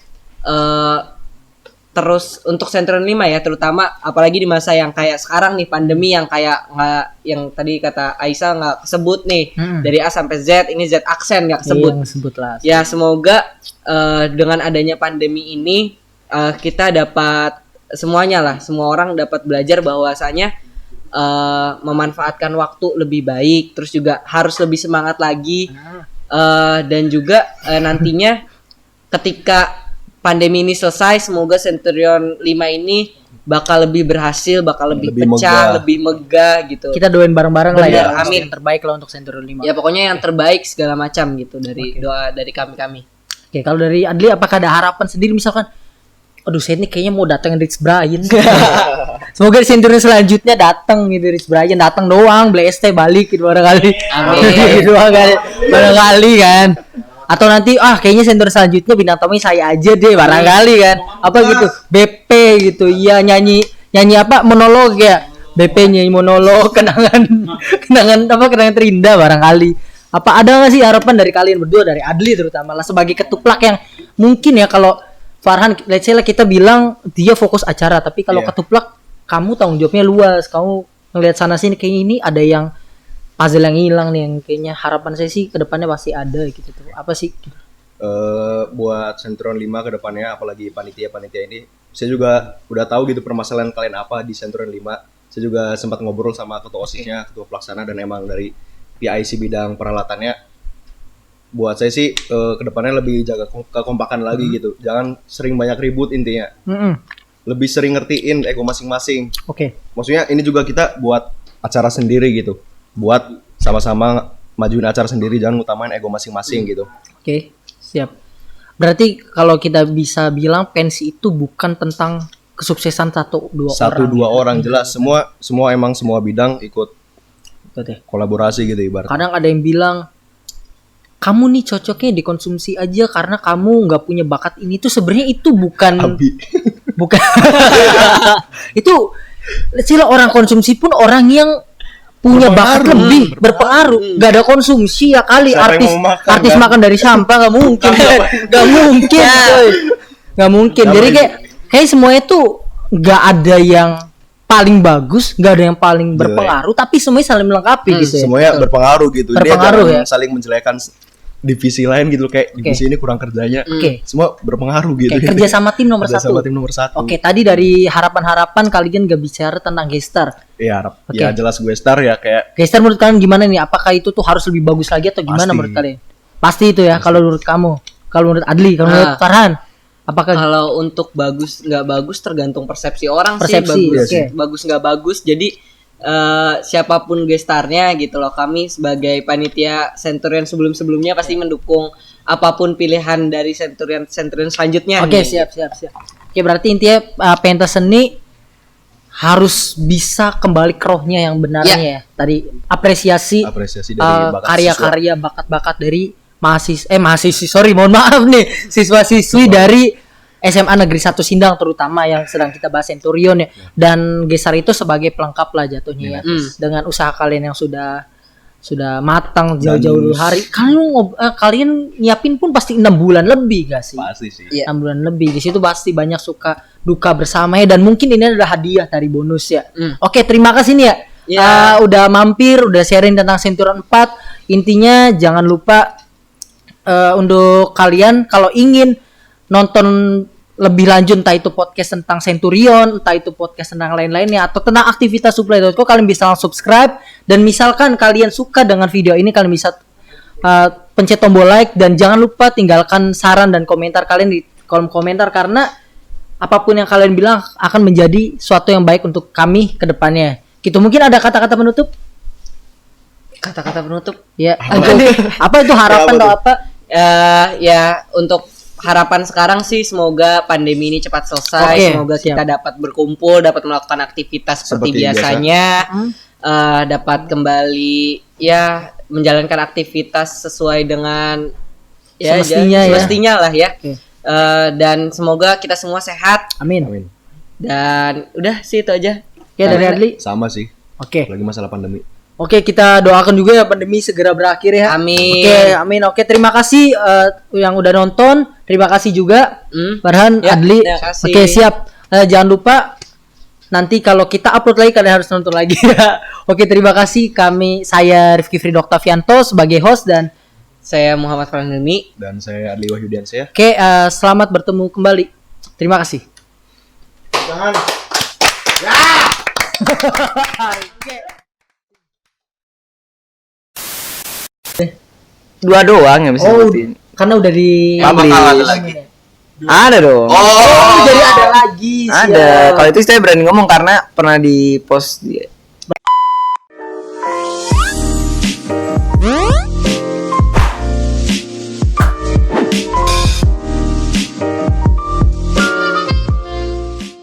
terus untuk Centurion 5 ya, terutama apalagi di masa yang kayak sekarang nih, pandemi yang kayak nggak, yang tadi kata Aisyah nggak kesebut nih, dari A sampai Z, ini Z aksen nggak kesebut. Ya semoga dengan adanya pandemi ini kita dapat semuanya lah, semua orang dapat belajar bahwasanya memanfaatkan waktu lebih baik, terus juga harus lebih semangat lagi. Dan juga nantinya ketika pandemi ini selesai, semoga Centurion 5 ini bakal lebih berhasil, bakal lebih pecah, lebih megah gitu. Kita doain bareng-bareng lah ya. Amin. Yang terbaik lah untuk Centurion 5. Ya pokoknya yang terbaik segala macam gitu dari doa dari kami. Oke, kalau dari Adli apakah ada harapan sendiri, misalkan aduh saya ini kayaknya mau datang Rich Brian. Semoga di Centurion selanjutnya datang gitu, Rich Brian datang doang, beli ST balik gitu barangkali. Amin. Doang kali, barangkali kan. Atau nanti kayaknya Centurion selanjutnya bintang tamunya saya aja deh barangkali kan. Apa gitu, BP gitu. Iya nyanyi apa monolog ya. BP nyanyi monolog kenangan terindah barangkali. Apa ada nggak sih harapan dari kalian berdua, dari Adli terutama lah sebagai ketuplak yang mungkin ya, kalau Farhan, let's say lah kita bilang dia fokus acara, tapi kalau ketuplak kamu tanggung jawabnya luas, kamu ngelihat sana sini kayaknya ini ada yang puzzle yang hilang nih, yang kayaknya harapan saya sih kedepannya pasti ada gitu tuh. Apa sih? Buat Centurion 5 kedepannya, apalagi panitia ini, saya juga udah tahu gitu permasalahan kalian apa di Centurion 5. Saya juga sempat ngobrol sama ketua OSIS-nya, ketua pelaksana, dan emang dari PIC bidang peralatannya. Buat saya sih kedepannya lebih jaga kekompakan lagi gitu. Jangan sering banyak ribut intinya. Lebih sering ngertiin ego masing-masing. Oke. Maksudnya ini juga kita buat acara sendiri gitu. Buat sama-sama majuin acara sendiri, jangan utamain ego masing-masing gitu. Oke, siap. Berarti kalau kita bisa bilang pensi itu bukan tentang kesuksesan satu dua orang. Jelas semua bidang ikut kolaborasi gitu ibaratnya. Kadang ada yang bilang kamu nih cocoknya dikonsumsi aja karena kamu nggak punya bakat ini, tuh sebenarnya itu bukan itu sih orang konsumsi pun orang yang punya bakat lebih berpengaruh. Nggak ada konsumsi ya kali. Artis makan dari sampah nggak mungkin. Nggak mungkin. Jadi kayak semuanya tuh nggak ada yang paling bagus, nggak ada yang paling berpengaruh, tapi semuanya saling melengkapi gitu ya. Semuanya berpengaruh gitu. Dia jangan ya? saling menjelekan divisi lain gitu, kayak divisi ini kurang kerjanya. Semua berpengaruh gitu. Kerja sama tim nomor satu. Oke, tadi dari harapan-harapan kalian gak bicara tentang gestar. Iya, ya jelas gue star ya kayak. Gestar menurut kalian gimana nih? Apakah itu tuh harus lebih bagus lagi atau gimana menurut kalian? Pasti itu ya. Kalau menurut kamu, kalau menurut Adli, kalau menurut Farhan, apakah kalau untuk bagus nggak bagus tergantung persepsi orang sih. Bagus nggak bagus. Jadi siapapun gestarnya gitu loh, kami sebagai panitia Centurion sebelumnya pasti mendukung apapun pilihan dari Centurion selanjutnya. Oke, nih. siap. Oke, berarti intinya pentas seni harus bisa kembali ke rohnya yang benarnya ya. Tadi apresiasi Apresiasi dari bakat karya-karya bakat-bakat dari mohon maaf nih, siswa-siswi dari SMA Negeri 1 Sindang terutama yang sedang kita bahas Centurion ya. Dan Gesar itu sebagai pelengkap lah jatuhnya ya. Dengan usaha kalian yang sudah matang jauh-jauh dulu hari. Kalian nyiapin pun pasti 6 bulan lebih gak sih? Pasti sih. 6 bulan lebih. Di situ pasti banyak suka duka bersama ya, dan mungkin ini adalah hadiah dari bonus ya. Oke, terima kasih nih ya. Udah mampir, udah sharing tentang Centurion 4. Intinya jangan lupa untuk kalian kalau ingin nonton lebih lanjut, entah itu podcast tentang Centurion, entah itu podcast tentang lain-lainnya, atau tentang aktivitas Supply.co, kalian bisa langsung subscribe. Dan misalkan kalian suka dengan video ini, kalian bisa pencet tombol like, dan jangan lupa tinggalkan saran dan komentar kalian di kolom komentar, karena apapun yang kalian bilang akan menjadi suatu yang baik untuk kami ke depannya. Gitu, mungkin ada kata-kata penutup? Kata-kata penutup. Ya, apa itu harapan atau apa? Ya untuk harapan sekarang sih semoga pandemi ini cepat selesai. Oke, Semoga siap. kita dapat berkumpul, dapat melakukan aktivitas seperti biasanya. Dapat kembali ya menjalankan aktivitas sesuai dengan ya semestinya lah ya. Oke. Dan semoga kita semua sehat. Amin. Dan udah sih itu aja. Oke, dari Adli. Sama sih. Oke. Lagi masalah pandemi. Oke, kita doakan juga ya pandemi segera berakhir ya. Amin. Oke, amin. Oke, terima kasih yang udah nonton. Terima kasih juga Farhan, Ya, Adli. terima kasih. Oke, siap. Jangan lupa nanti kalau kita upload lagi kalian harus nonton lagi ya. Oke, terima kasih. Saya Rifki Frido Oktavianto sebagai host, dan Saya Muhammad Farhanudmi. Dan saya Adli Wahyudiansyah. oke, selamat bertemu kembali. Terima kasih. Jangan. Dua doang yang bisa Oh, nyebutin. karena udah di Apa kalau ada lagi? Ada dong. Oh, jadi ada lagi. Ada. siap. Kalau itu saya berani ngomong karena pernah di post di